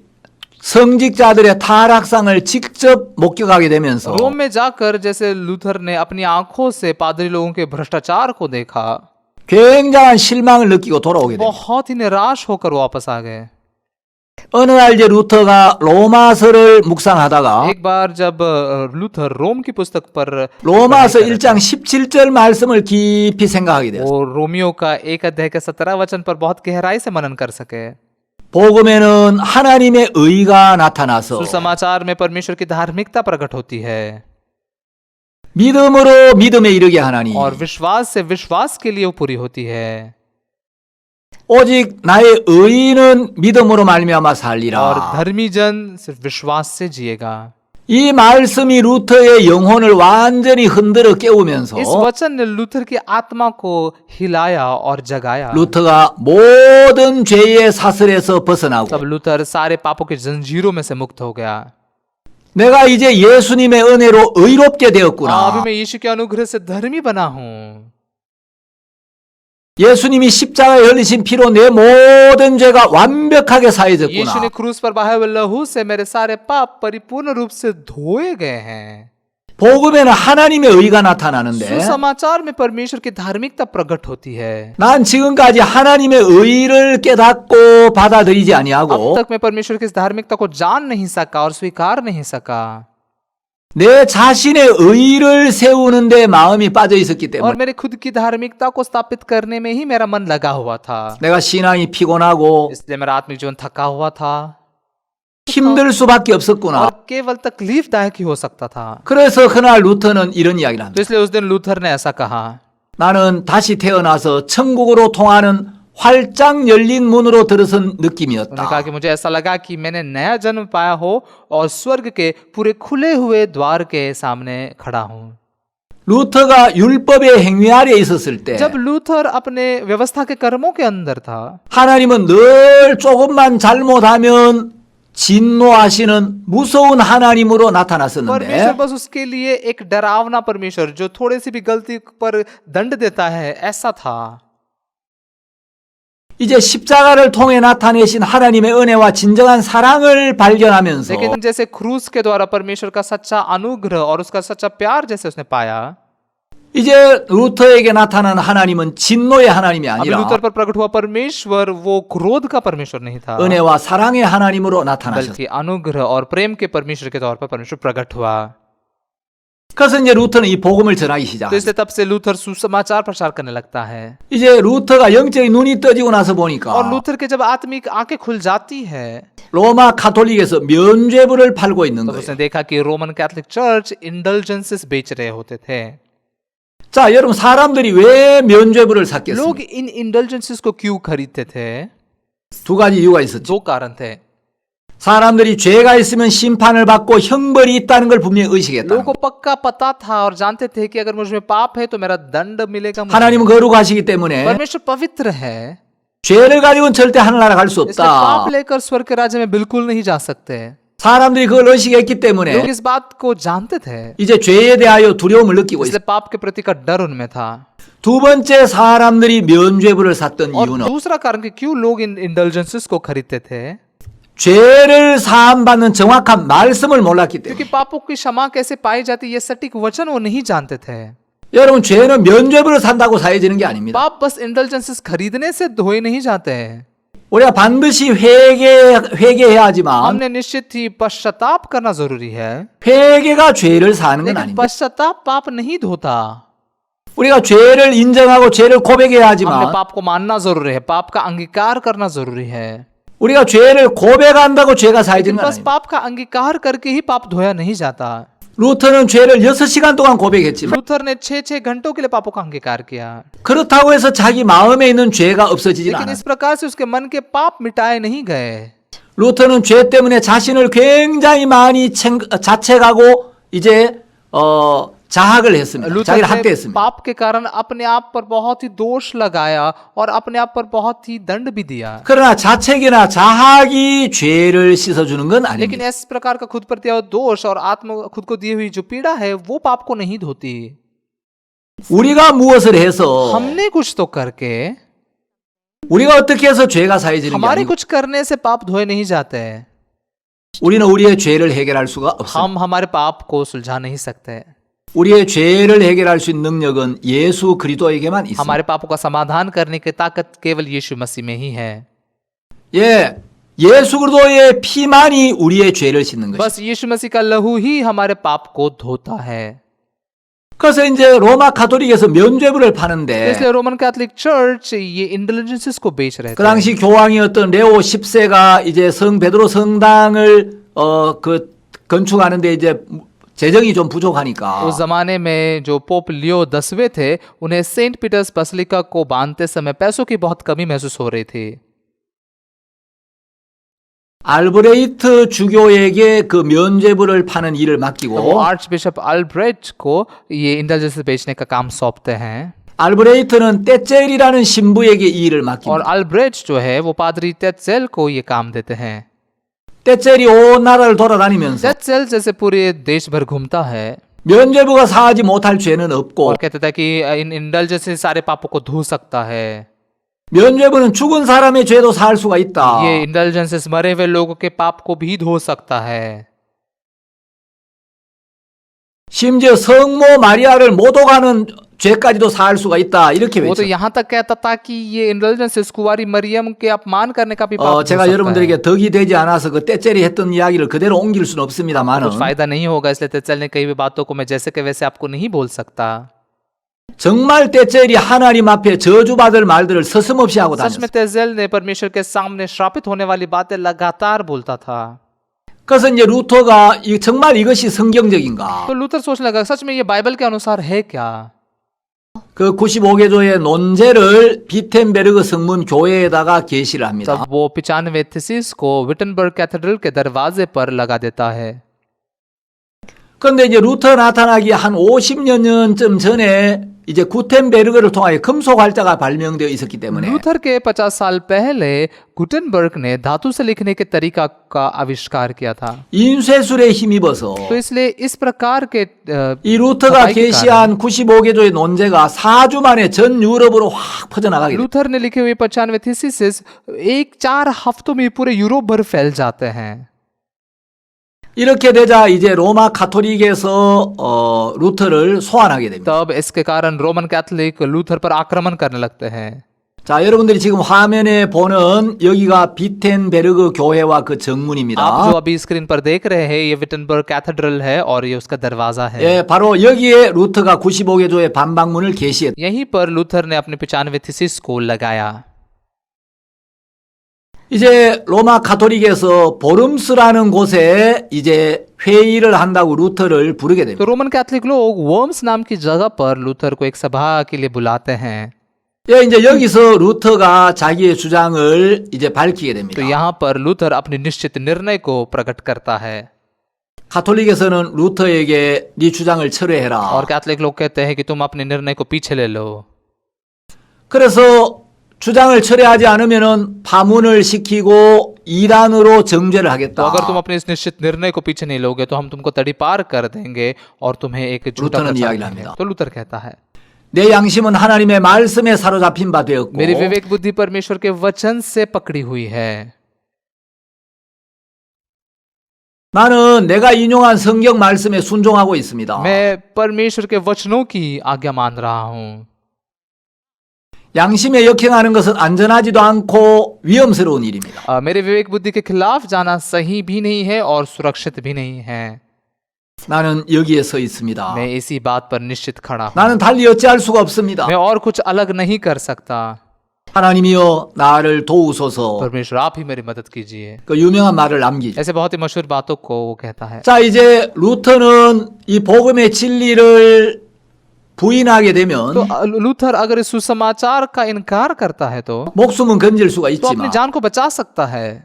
성직자들의 타락상을 직접 목격하게 되면서 रोम में जाकर जैसे लूथर ने अपनी आंखों से पादरी लोगों के भ्रष्टाचार को देखा, 굉장한 실망을 느끼고 돌아오게 됩니다. बहुत ही निराश होकर वापस आ गए। 어느 날 이제 루터가 로마서를 묵상하다가 एक बार जब लूथर रोम की पुस्तक पर 로마서 1장 17절 말씀을 깊이 생각하게 되었어요. वो रोमियो का 1 अध्याय के 17 वचन पर बहुत गहराई से मनन कर सके। 복음에는 하나님의 의가 나타나서 सुसमाचार में परमेश्वर की धार्मिकता प्रकट होती है 믿음으로 믿음에 이르게 하나니 और विश्वास से विश्वास के लिए वो पूरी होती है। 오직 나의 의인은 믿음으로 말미암아 और 살리라. धर्मी जन सिर्फ विश्वास से जिएगा। 이 말씀이 루터의 영혼을 완전히 흔들어 깨우면서 इस वचन ने लूथर की आत्मा को हिलाया और जगाया। 루터가 모든 죄의 사슬에서 벗어나고 तब लूथर सारे पापों के जंजीरों में से मुक्त हो गया। 내가 이제 예수님의 은혜로 의롭게 अभी 되었구나. मैं यीशु के अनुग्रह से धर्मी बना हूँ। 예수님이 십자가에 흘리신 피로 내 모든 죄가 완벽하게 यीशु ने 사해졌구나. क्रूस पर बहाए हुए लहू से मेरे सारे पाप परिपूर्ण रूप से धोए गए हैं। 복음에는 하나님의 의가 나타나는데 सुसमाचार में परमेश्वर की धार्मिकता प्रकट होती है। 난 지금까지 하나님의 의를 깨닫고 받아들이지 अब 아니하고 तक मैं परमेश्वर की इस धार्मिकता को जान नहीं सका और स्वीकार नहीं सका 내 자신의 의를 세우는데 마음이 빠져 있었기 और 때문에 मेरे खुद की धार्मिकता को स्थापित करने में ही मेरा मन लगा हुआ था। 내가 신앙이 피곤하고 इसलिए मेरा आत्मिक जीवन थका हुआ था 힘들 수밖에 없었구나. और केवल तकलीफदायक ही हो सकता था। 그래서 그날 루터는 이런 이야기를 합니다. तो इसलिए उस दिन लूथर ने ऐसा कहा, 나는 다시 태어나서 천국으로 통하는 활짝 열린 문으로 들어선 उन्होंने कहा 느낌이었다. कि मुझे ऐसा लगा कि मैंने नया जन्म पाया हो और स्वर्ग के पूरे खुले हुए द्वार के सामने खड़ा हूँ। 루터가 율법의 행위 아래에 있었을 때 जब लूथर अपने व्यवस्था के कर्मों के अंदर था, 하나님은 늘 조금만 잘못하면 진노하시는 무서운 하나님으로 परमेश्वर 나타났었는데 बस उसके लिए एक डरावना परमेश्वर जो थोड़े सी भी गलती पर दंड देता है ऐसा था। 이제 십자가를 통해 나타내신 하나님의 은혜와 진정한 사랑을 발견하면서 लेकिन जैसे क्रूस के द्वारा परमेश्वर का सच्चा अनुग्रह और उसका सच्चा प्यार जैसे उसने पाया, 이제 루터에게 나타난 하나님은 진노의 하나님이 अब 아니라 लूथर पर प्रकट हुआ परमेश्वर वो क्रोध का परमेश्वर नहीं था, 은혜와 사랑의 하나님으로 나타나셨어요. बल्कि अनुग्रह और प्रेम के परमेश्वर के तौर पर परमेश्वर प्रकट हुआ। 그래서 이제 루터는 이 복음을 전하기 तो 시작합니다. इसलिए तब से लूथर सुसमाचार प्रचार करने लगता है। 이제 루터가 영적인 눈이 떠지고 나서 보니까 और लूथर के जब आत्मिक आंखें खुल जाती है 로마 카톨릭에서 면죄부를 팔고 있는 तो 거예요. उसने देखा कि रोमन कैथोलिक चर्च इंडल्जेंसेस बेच रहे होते थे। 자, 여러분 사람들이 왜 면죄부를 लोग 샀겠습니까? इन इंडल्जेंसेस को क्यों खरीदते थे? 두 가지 이유가 있었죠. दो कारण थे। 사람들이 죄가 있으면 심판을 받고 형벌이 있다는 걸 분명히 의식했다. लोगों को पक्का पता था और जानते थे कि अगर मुझ में पाप है तो मेरा दंड मिलेगा मुझे। 하나님은 거룩하시기 때문에 परमेश्वर पवित्र है, 죄를 가지고는 절대 하늘나라 갈 수 इसलिए 없다. पाप लेकर स्वर्ग के राज्य में बिल्कुल नहीं जा सकते। 사람들이 그걸 의식했기 लोग 때문에 इस बात को जानते थे, 이제 죄에 대하여 두려움을 느끼고 있어요. इसलिए पाप के प्रति का डर उनमें था। 두 번째 사람들이 면죄부를 샀던 और 이유는 दूसरा कारण कि क्यों लोग इन इंडल्जेंसेस को खरीदते थे, 죄를 사함받는 정확한 말씀을 몰랐기 때문에. क्योंकि पापों की क्षमा कैसे पाई जाती ये सटीक वचन वो नहीं जानते थे। 여러분 죄는 면죄부를 산다고 사해지는 게 아닙니다. पाप बस इंडल्जेंसेस खरीदने से धोए नहीं जाते हैं। 우리가 반드시 회개해야 하지만 हमने निश्चित ही पश्चाताप करना जरूरी है, 회개가 죄를 사는 건 लेकिन 아닙니다. पश्चाताप पाप नहीं धोता। 우리가 죄를 인정하고 죄를 고백해야 हमने 하지만 पाप को मानना जरूरी है, पाप का अंगीकार करना जरूरी है, 우리가 죄를 고백한다고 죄가 लेकिन 사해지는 건 बस 아닙니다. पाप का अंगीकार करके ही पाप धोया नहीं जाता। 루터는 죄를 6시간 동안 고백했지만 लूथर ने 6-6 घंटों के लिए पापों का अंगीकार किया, 그렇다고 해서 자기 마음에 있는 죄가 없어지진 लेकिन 않아요. इस प्रकार से उसके मन के पाप मिटाए नहीं गए। 루터는 죄 때문에 자신을 굉장히 많이 자책하고 이제 자학을 했습니다. लूथर 자기를 ने 학대했습니다. पाप के कारण अपने आप पर बहुत ही दोष लगाया और अपने आप पर बहुत ही दंड भी दिया, 그러나 자책이나 자학이 죄를 씻어주는 건 लेकिन 아닙니다. इस प्रकार का खुद पर दिया हुआ दोष और आत्म खुद को दी हुई जो पीड़ा है वो पाप को नहीं धोती। 우리가 무엇을 해서 हमने कुछ तो करके, 우리가 어떻게 해서 죄가 사해지는 게 हमारे 아니고 कुछ करने से पाप धोए नहीं जाते। 우리는 우리의 죄를 해결할 수가 없습니다. हम हमारे पाप को सुलझा नहीं सकते। 우리의 죄를 해결할 수 있는 능력은 예수 그리스도에게만 있습니다. हमारे पापों का समाधान करने की ताकत केवल यीशु मसीह में ही है। 예, 예수 그리스도의 피만이 우리의 죄를 씻는 것입니다. बस यीशु मसीह का लहू ही हमारे पाप को धोता है। 그래서 이제 로마 가톨릭에서 면죄부를 파는데 इसलिए रोमन कैथोलिक चर्च ये इंटेलिजेंसेस को बेच रहे 그 थे। 당시 교황이었던 레오 10세가 이제 성 베드로 성당을 건축하는데 이제 재정이 좀 부족하니까 उस जमाने में जो पोप लियो 10वें थे, उन्हें सेंट पीटर्स बसलिका को बांधते समय पैसों की बहुत कमी महसूस हो रही थी। 알브레이트 주교에게 그 면죄부를 파는 일을 तो वो 맡기고 आर्च बिशप अल्ब्रेट को ये इंडल्जेंस बेचने का काम सौंपते हैं 알브레이트는 떼젤이라는 신부에게 이 일을 और 맡깁니다. अल्ब्रेट जो है वो पादरी टेत्सेल को ये काम देते हैं। 떼젤이 온 나라를 돌아다니면서 टेत्सेल जैसे पूरे देश भर घूमता है 면죄부가 사하지 못할 죄는 없고 और कहता था कि इन इंडल्जेंस से सारे पापों को धो सकता है। 면죄부는 죽은 사람의 죄도 사할 수가 있다. ये इंडल्जेंसेस मरे हुए लोगों के पाप को भी धो सकता है। 심지어 성모 마리아를 못 오가는 죄까지도 사할 수가 있다. 이렇게 वो तो 외쳐. यहाँ तक कहता था कि ये इंडल्जेंसेस कुंवारी मरियम के अपमान करने का भी पाप धो 제가 सकता है। 여러분들에게 덕이 되지 않아서 그 떼젤이 했던 이야기를 그대로 옮길 수는 없습니다만은 कुछ फायदा नहीं होगा, इसलिए तेत्सेल ने कई भी बातों को मैं जैसे के वैसे आपको नहीं बोल सकता। 정말 떼젤이 하나님 앞에 저주받을 말들을 서슴없이 하고 सच में 다녔어요. तेत्सेल ने परमेश्वर के सामने श्रापित होने वाली बातें लगातार बोलता था। 그래서 이제 루터가 정말 이것이 성경적인가? तो लूथर सोचने लगा सच में ये बाइबल के अनुसार है क्या। 그 95개조의 논제를 비텐베르그 성문 교회에다가 게시를 합니다. तब वो 95 थीसिस को विटनबर्ग कैथेड्रल के दरवाजे पर लगा देता है। 그런데 이제 루터 나타나기 한 50여 년쯤 전에 이제 구텐베르그를 통하여 금속 활자가 발명되어 있었기 때문에 लूथर के 50 साल पहले गुटेनबर्ग ने धातु से लिखने के तरीका का आविष्कार किया था। 인쇄술에 힘입어서 तो इसलिए इस प्रकार के 이 루터가 छपाई के 게시한 95개조의 논제가 4주 만에 전 유럽으로 확 퍼져나가게 됩니다. लूथर ने लिखे हुए 95 थीसिस एक 4 हफ्तों में पूरे यूरोप भर फैल जाते हैं। 이렇게 되자 이제 로마 카톨릭에서 루터를 소환하게 됩니다. तब इसके कारण रोमन कैथोलिक लूथर पर आक्रमण करने लगते हैं। 자, 여러분들이 지금 화면에 보는 여기가 비텐베르그 교회와 그 आप जो 정문입니다. अभी स्क्रीन पर देख रहे हैं ये विटनबर्ग कैथेड्रल है और ये उसका दरवाजा है। 예, 바로 여기에 루터가 95개조의 반박문을 게시했다. यहीं पर लूथर ने अपने 95 थीसिस को लगाया। 이제 로마 카톨릭에서 보름스라는 곳에 이제 회의를 한다고 루터를 부르게 तो 됩니다. रोमन कैथोलिक लोग वर्म्स नाम की जगह पर लूथर को एक सभा के लिए बुलाते हैं। 예, 이제 여기서 루터가 자기의 주장을 이제 밝히게 तो 됩니다. यहाँ पर लूथर अपने निश्चित निर्णय को प्रकट करता है 카톨릭에서는 루터에게 네 주장을 철회해라. और कैथोलिक लोग कहते हैं कि तुम अपने निर्णय को पीछे ले लो। 그래서 주장을 철회하지 않으면은 파문을 시키고 이단으로 정죄를 तो 하겠다. अगर तुम अपने इस निश्चित निर्णय को पीछे नहीं लोगे तो हम तुमको तड़ीपार कर देंगे और तुम्हें एक झूठा लूथरन प्रचार इया기를 करेंगे। 합니다. तो लूथर कहता है 내 양심은 하나님의 말씀에 사로잡힌 바 되었고 मेरी विवेक बुद्धि परमेश्वर के वचन से पकड़ी हुई है। 나는 내가 인용한 성경 말씀에 순종하고 있습니다. मैं परमेश्वर के वचनों की आज्ञा मान रहा हूँ। 양심에 역행하는 것은 안전하지도 않고 위험스러운 일입니다. मेरे विवेक बुद्धि के खिलाफ जाना सही भी नहीं है और सुरक्षित भी नहीं है। 나는 여기에 서 있습니다. मैं इसी बात पर निश्चित खड़ा हूँ। 나는 달리 어찌할 수가 없습니다. मैं और कुछ अलग नहीं कर सकता। 하나님이여 나를 도우소서. परमेश्वर आप ही मेरी मदद कीजिए। 그 유명한 말을 남기죠. ऐसे बहुत ही मशहूर बातों को वो कहता है। 자, 이제 루터는 이 복음의 진리를 부인하게 되면 तो लूथर अगर इस सुसमाचार का इनकार करता है तो 목숨은 건질 수가 अपनी 있지만 जान को बचा सकता है,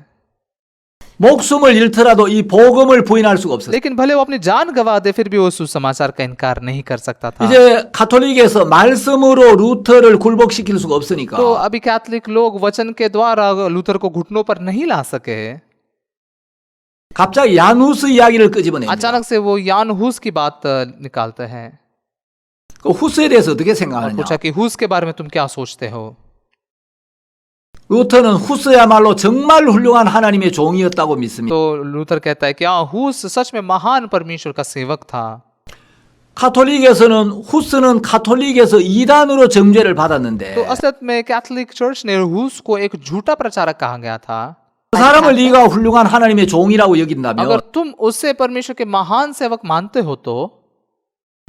목숨을 잃더라도 이 복음을 부인할 수가 없어요. लेकिन भले वो अपनी जान गवा दे फिर भी वो सुसमाचार का इनकार नहीं कर सकता था। 이제 카톨릭에서 말씀으로 루터를 굴복시킬 수가 없으니까 तो अभी कैथोलिक लोग वचन के द्वारा लूथर को घुटनों पर नहीं ला सके। 갑자기 야누스 이야기를 끄집어냅니다. अचानक से वो यान हुस की बात निकालते हैं 그 후스에 대해서 어떻게 और 생각하느냐? पूछा कि हुस के बारे में तुम क्या सोचते हो। 루터는 후스야말로 정말 훌륭한 하나님의 종이었다고 믿습니다. तो लूथर कहता है कि हाँ हुस सच में महान परमेश्वर का सेवक था। 카톨릭에서는 후스는 카톨릭에서 이단으로 정죄를 받았는데 तो असलियत में कैथोलिक चर्च ने हुस को एक झूठा प्रचारक कहा गया था। 그 사람을 네가 훌륭한 하나님의 종이라고 अगर 여긴다면 तुम उससे परमेश्वर के महान सेवक मानते हो तो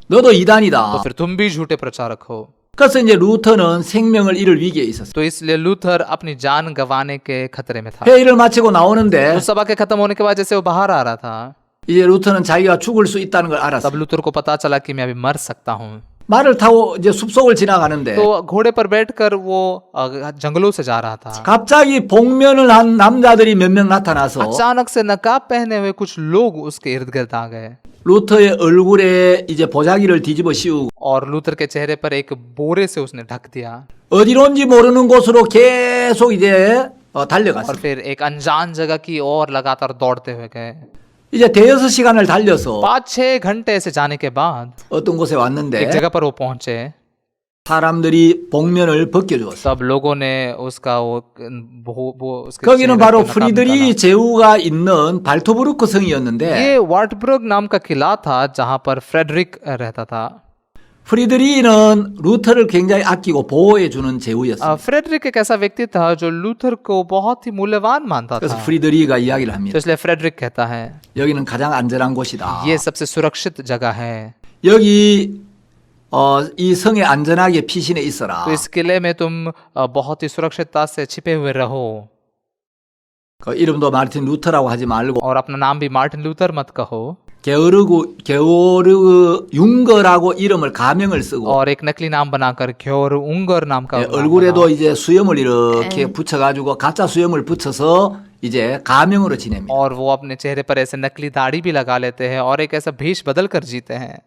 너도 이단이다. फिर तुम भी झूठे प्रचारक हो। 그래서 이제 루터는 생명을 잃을 위기에 있었어요. तो इसलिए लूथर अपनी जान गंवाने के खतरे में था। 회의를 마치고 나오는데 उस सभा के खत्म होने के बाद जैसे वो बाहर आ रहा था 이제 루터는 자기가 죽을 수 있다는 걸 알았어요. तब लूथर को पता चला कि मैं अभी मर सकता हूँ। 말을 타고 이제 숲속을 지나가는데 तो घोड़े पर बैठकर वो जंगलों से जा रहा था। 갑자기 복면을 한 남자들이 몇 명 나타나서 अचानक से नकाब पहने हुए कुछ लोग उसके इर्द गिर्द आ गए 루터의 얼굴에 이제 보자기를 뒤집어 씌우고 और लूथर के चेहरे पर एक बोरे से उसने ढक दिया 어디론지 모르는 곳으로 계속 이제 और 달려갔어요. फिर एक अनजान जगह की ओर लगातार दौड़ते हुए गए। 이제 대여섯 시간을 달려서 5-6 घंटे से जाने के बाद 어떤 곳에 एक 왔는데 जगह पर वो पहुंचे। 사람들이 복면을 벗겨주었어요. सब लोगों ने उसका वो उसके 거기는 चेहरे 바로 पे नकाब 프리드리 제후가 있는 발토부르크 성이었는데 ये वार्टबर्ग नाम का किला था जहां पर फ्रेडरिक रहता था। 프리드리는 루터를 굉장히 아끼고 보호해 주는 제후였어요. फ्रेडरिक एक ऐसा व्यक्ति था जो लूथर को बहुत ही मूल्यवान मानता 그래서 था। 프리드리가 이야기를 तो 합니다. इसलिए फ्रेडरिक कहता है 여기는 가장 안전한 곳이다. ये सबसे सुरक्षित जगह है। 여기 이 성에 안전하게 피신해 있어라. तो इस किले में तुम बहुत ही सुरक्षितता से छिपे हुए रहो 그 이름도 마르틴 루터라고 하지 말고 और अपना नाम भी मार्टिन लूथर मत कहो 게오르그 융거라고 이름을 가명을 쓰고 और एक नकली नाम बनाकर क्योर उंगर नाम का नाम 얼굴에도 이제 수염을 이렇게 붙여가지고 가짜 수염을 붙여서 이제 가명으로 지냅니다. और वो अपने चेहरे पर ऐसे नकली दाढ़ी भी लगा लेते हैं और एक ऐसा भेष बदल कर जीते हैं।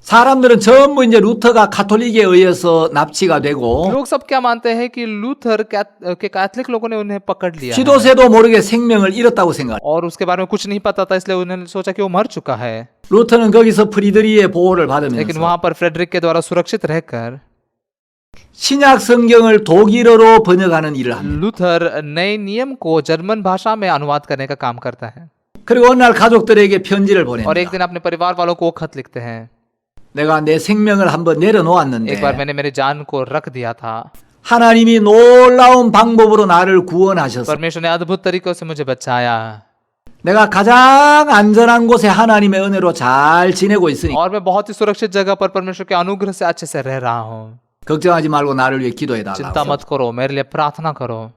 사람들은 전부 이제 루터가 가톨릭에 의해서 납치가 되고 लोग सब क्या मानते हैं कि लूथर के कैथलिक लोगों ने उन्हें पकड़ लिया है 지도새도 모르게 생명을 잃었다고 생각. और उसके बारे में कुछ नहीं पता था इसलिए उन्होंने सोचा कि वो मर चुका है। 루터는 거기서 프리드리의 보호를 लेकिन 받으면서 वहां पर फ्रेडरिक के द्वारा सुरक्षित रहकर 신약 성경을 독일어로 번역하는 일을 합니다. लूथर नए नियम को जर्मन भाषा में अनुवाद करने का काम करता है 그리고 어느 날 가족들에게 편지를 और एक 보냅니다. दिन अपने परिवार वालों को वो खत लिखते हैं। 내가 내 생명을 한번 내려놓았는데 एक बार मैंने मेरे जान को रख दिया था, 하나님이 놀라운 방법으로 나를 구원하셔서 परमेश्वर ने अद्भुत तरीकों से मुझे बचाया 내가 가장 안전한 곳에 하나님의 은혜로 잘 지내고 있으니 और मैं बहुत ही सुरक्षित जगह पर परमेश्वर के अनुग्रह से अच्छे से रह रहा हूँ। 걱정하지 말고 나를 위해 기도해 चिंता 달라고. मत करो, मेरे लिए प्रार्थना करो।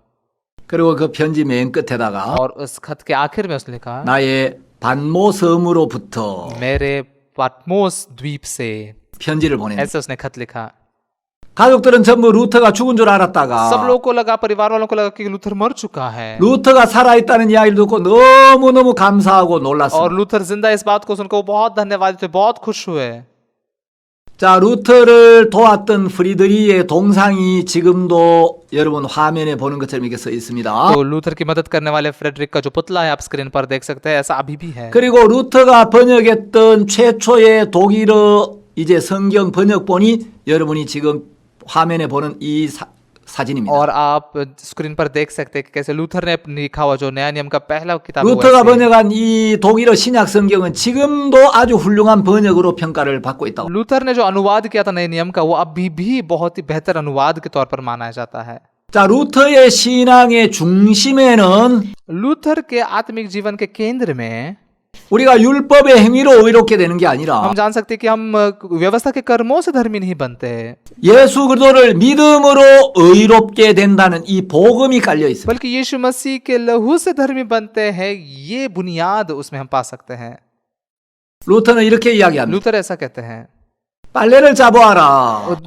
그리고 그 편지 맨 끝에다가 और उस खत के आखिर में उसने लिखा, 나의 반모 섬으로부터 मेरे पाटमोस द्वीप से, 편지를 보냅니다. ऐसे उसने खत लिखा। 가족들은 전부 루터가 죽은 줄 सब 알았다가 लोगों को लगा, परिवार वालों को लगा कि लूथर मर चुका है 루터가 살아있다는 이야기를 듣고 너무너무 감사하고 और 놀랐어요. लूथर जिंदा इस बात को सुनकर वो बहुत धन्यवादी थे, बहुत खुश हुए। 자, 루터를 도왔던 프리드리의 동상이 지금도 여러분 화면에 보는 것처럼 이렇게 써 있습니다. तो लूथर की मदद करने वाले फ्रेडरिक का जो पुतला है आप स्क्रीन पर देख सकते हैं, ऐसा अभी भी है। 그리고 루터가 번역했던 최초의 독일어 이제 성경 번역본이 여러분이 지금 화면에 보는 이 사진입니다. और आप स्क्रीन पर देख सकते हैं कि कैसे लूथर ने लिखा हुआ जो नया नियम का पहला किताब है, 루터가 वैसे 번역한 이 독일어 신약 성경은 지금도 아주 훌륭한 번역으로 평가를 받고 있다고. लूथर ने जो अनुवाद किया था नए नियम का, वो अभी भी बहुत ही बेहतर अनुवाद के तौर पर माना जाता है। 자, 루터의 신앙의 중심에는 लूथर के आत्मिक जीवन के केंद्र में 우리가 율법의 행위로 의롭게 되는 게 아니라 हम जान सकते हैं कि हम व्यवस्था के कर्मों से धर्मी नहीं बनते, 예수 그리스도를 믿음으로 의롭게 된다는 이 복음이 깔려 있습니다. बल्कि यीशु मसीह के लहू से धर्मी बनते हैं, ये बुनियाद उसमें हम पा सकते हैं। 루터는 이렇게 이야기합니다. लूथर ऐसा कहते हैं, 빨래를 잡아와라.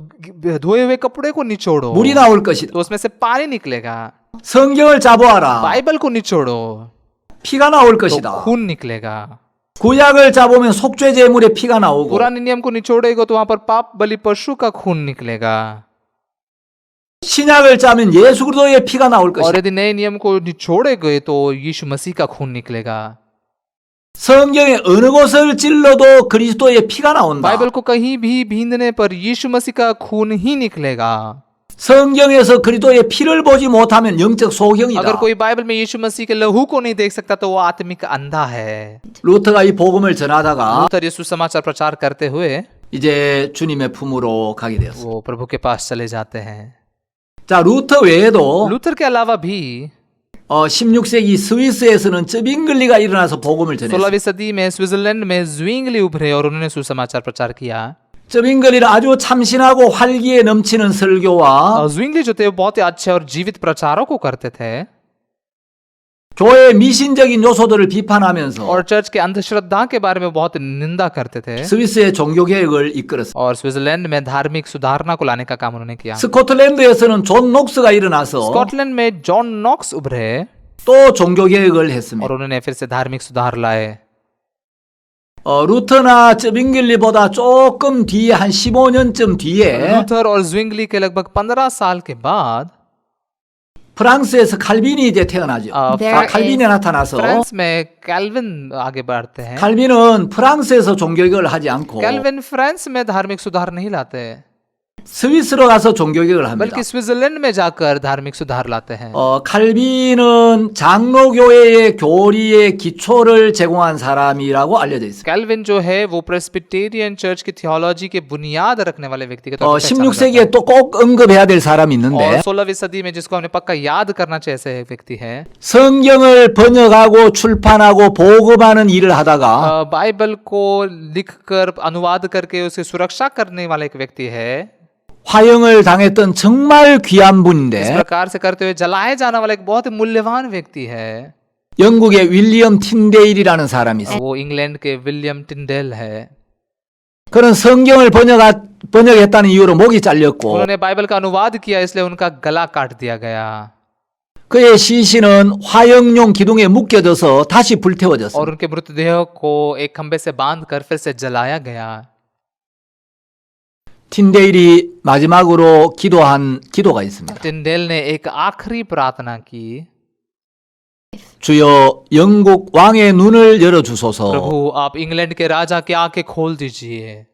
धोए हुए कपड़े को निचोड़ो 물이 나올 것이다. तो उसमें से पानी निकलेगा, 성경을 잡아와라. बाइबल को निचोड़ो 피가 나올 तो 것이다. खून निकलेगा, 구약을 잡으면 속죄 제물에 피가 나오고 पुराने नियम को निचोड़ेगा तो वहां पर पाप बलि पशु का खून निकलेगा, 신약을 짜면 예수 그리스도의 피가 나올 और 것이다. यदि नए नियम को निचोड़ेगे तो यीशु मसीह का खून निकलेगा। 성경의 어느 곳을 찔러도 그리스도의 피가 나온다. बाइबल को कहीं भी बींधने पर यीशु मसीह का खून ही निकलेगा। 성경에서 그리스도의 피를 보지 못하면 영적 소경이다. अगर कोई बाइबल में यीशु मसीह के लहू को नहीं देख सकता तो वो आत्मिक अंधा है। 루터가 이 복음을 전하다가 लूथर यीशु समाचार प्रचार करते हुए 이제 주님의 품으로 가게 되었어요. वो प्रभु के पास चले जाते हैं। 자, 루터 외에도 लूथर के अलावा भी 16세기 스위스에서는 쯔빙글리가 일어나서 복음을 전했어요. 16वीं सदी में स्विट्जरलैंड में ज़्विंगली उभरे और उन्होंने सुसमाचार प्रचार किया। 쯔빙글리는 아주 참신하고 활기에 넘치는 설교와 ज़्विंगली जो थे वो बहुत ही अच्छे और जीवित प्रचारों को करते थे। 교회의 미신적인 요소들을 비판하면서 और चर्च के अंधश्रद्धा के बारे में बहुत निंदा करते थे 스위스의 종교개혁을 이끌었습니다. और स्विट्जरलैंड में धार्मिक सुधारणा को लाने का काम उन्होंने किया 스코틀랜드에서는 존 녹스가 일어나서 स्कॉटलैंड में जॉन नॉक्स उभरे 또 종교개혁을 했습니다. और उन्होंने फिर से धार्मिक सुधार लाए 루터나 쩌빙글리보다 조금 뒤에 한 15년쯤 뒤에 लूथर और ज्विंगली के लगभग 15 साल के बाद 프랑스에서 칼빈이 이제 태어나죠. There 칼빈이 나타나서 फ्रांस में कैल्विन आगे बढ़ते हैं 칼빈은 프랑스에서 종교개혁을 하지 않고 कैल्विन फ्रांस में धार्मिक सुधार नहीं लाते 스위스로 가서 종교개혁을 합니다. बल्कि स्विट्जरलैंड में जाकर धार्मिक सुधार लाते हैं 칼빈은 장로교회의 교리의 기초를 제공한 사람이라고 알려져 있습니다. कैल्विन जो है वो प्रेस्बिटेरियन चर्च की थियोलॉजी के बुनियाद रखने वाले व्यक्ति के तौर पर पहचाना जाता 16세기에 또 꼭 언급해야 될 사람이 है। 있는데 और 16वीं सदी में जिसको हमने पक्का याद करना चाहिए ऐसे एक व्यक्ति है 성경을 번역하고 출판하고 보급하는 일을 하다가 बाइबल को लिखकर अनुवाद करके उसे सुरक्षा करने वाला एक व्यक्ति है 화형을 당했던 정말 귀한 इस 분인데 प्रकार से करते हुए जलाए जाने वाला एक बहुत ही मूल्यवान व्यक्ति है 영국의 윌리엄 틴데일이라는 사람이 있어요. वो इंग्लैंड के विलियम टिंडेल है 그는 성경을 번역했다는 이유로 목이 잘렸고 उन्होंने बाइबल का अनुवाद किया इसलिए उनका गला काट दिया गया 그의 시신은 화형용 기둥에 묶여져서 다시 불태워졌어요. और उनके मृतदेह को एक खंबे से बांधकर फिर से जलाया गया 틴데일이 마지막으로 기도한 기도가 있습니다. टिंडेल ने एक आखिरी प्रार्थना की 주여 영국 왕의 눈을 열어주소서. प्रभु आप इंग्लैंड के राजा की आंखें खोल दीजिए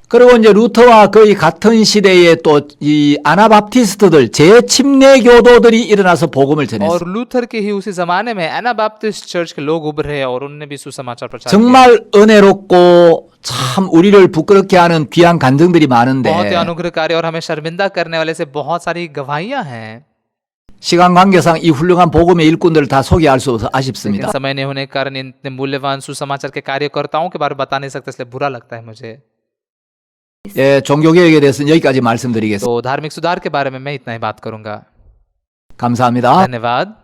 그리고 이제 루터와 거의 같은 시대에 또 이 아나바프티스트들 재침례교도들이 일어나서 복음을 전했어요. और लूथर के ही उसी जमाने में एनाबाप्टिस्ट चर्च के लोग उभरे और उन्होंने भी सुसमाचार प्रचार किया 정말 은혜롭고 참 우리를 부끄럽게 하는 귀한 간증들이 बहुत ही 많은데 अनुग्रहकारी और हमें शर्मिंदा करने वाले से बहुत सारी गवाहियां हैं 시간 관계상 이 훌륭한 복음의 일꾼들을 다 소개할 수 없어 लेकिन 아쉽습니다. समय नहीं होने के कारण इतने मूल्यवान सुसमाचार के कार्यकर्ताओं के बारे में बता नहीं सकते इसलिए बुरा लगता है मुझे 예, 종교개혁에 대해서는 여기까지 말씀드리겠습니다. तो धार्मिक सुधार के बारे में मैं इतना ही बात करूंगा 감사합니다. धन्यवाद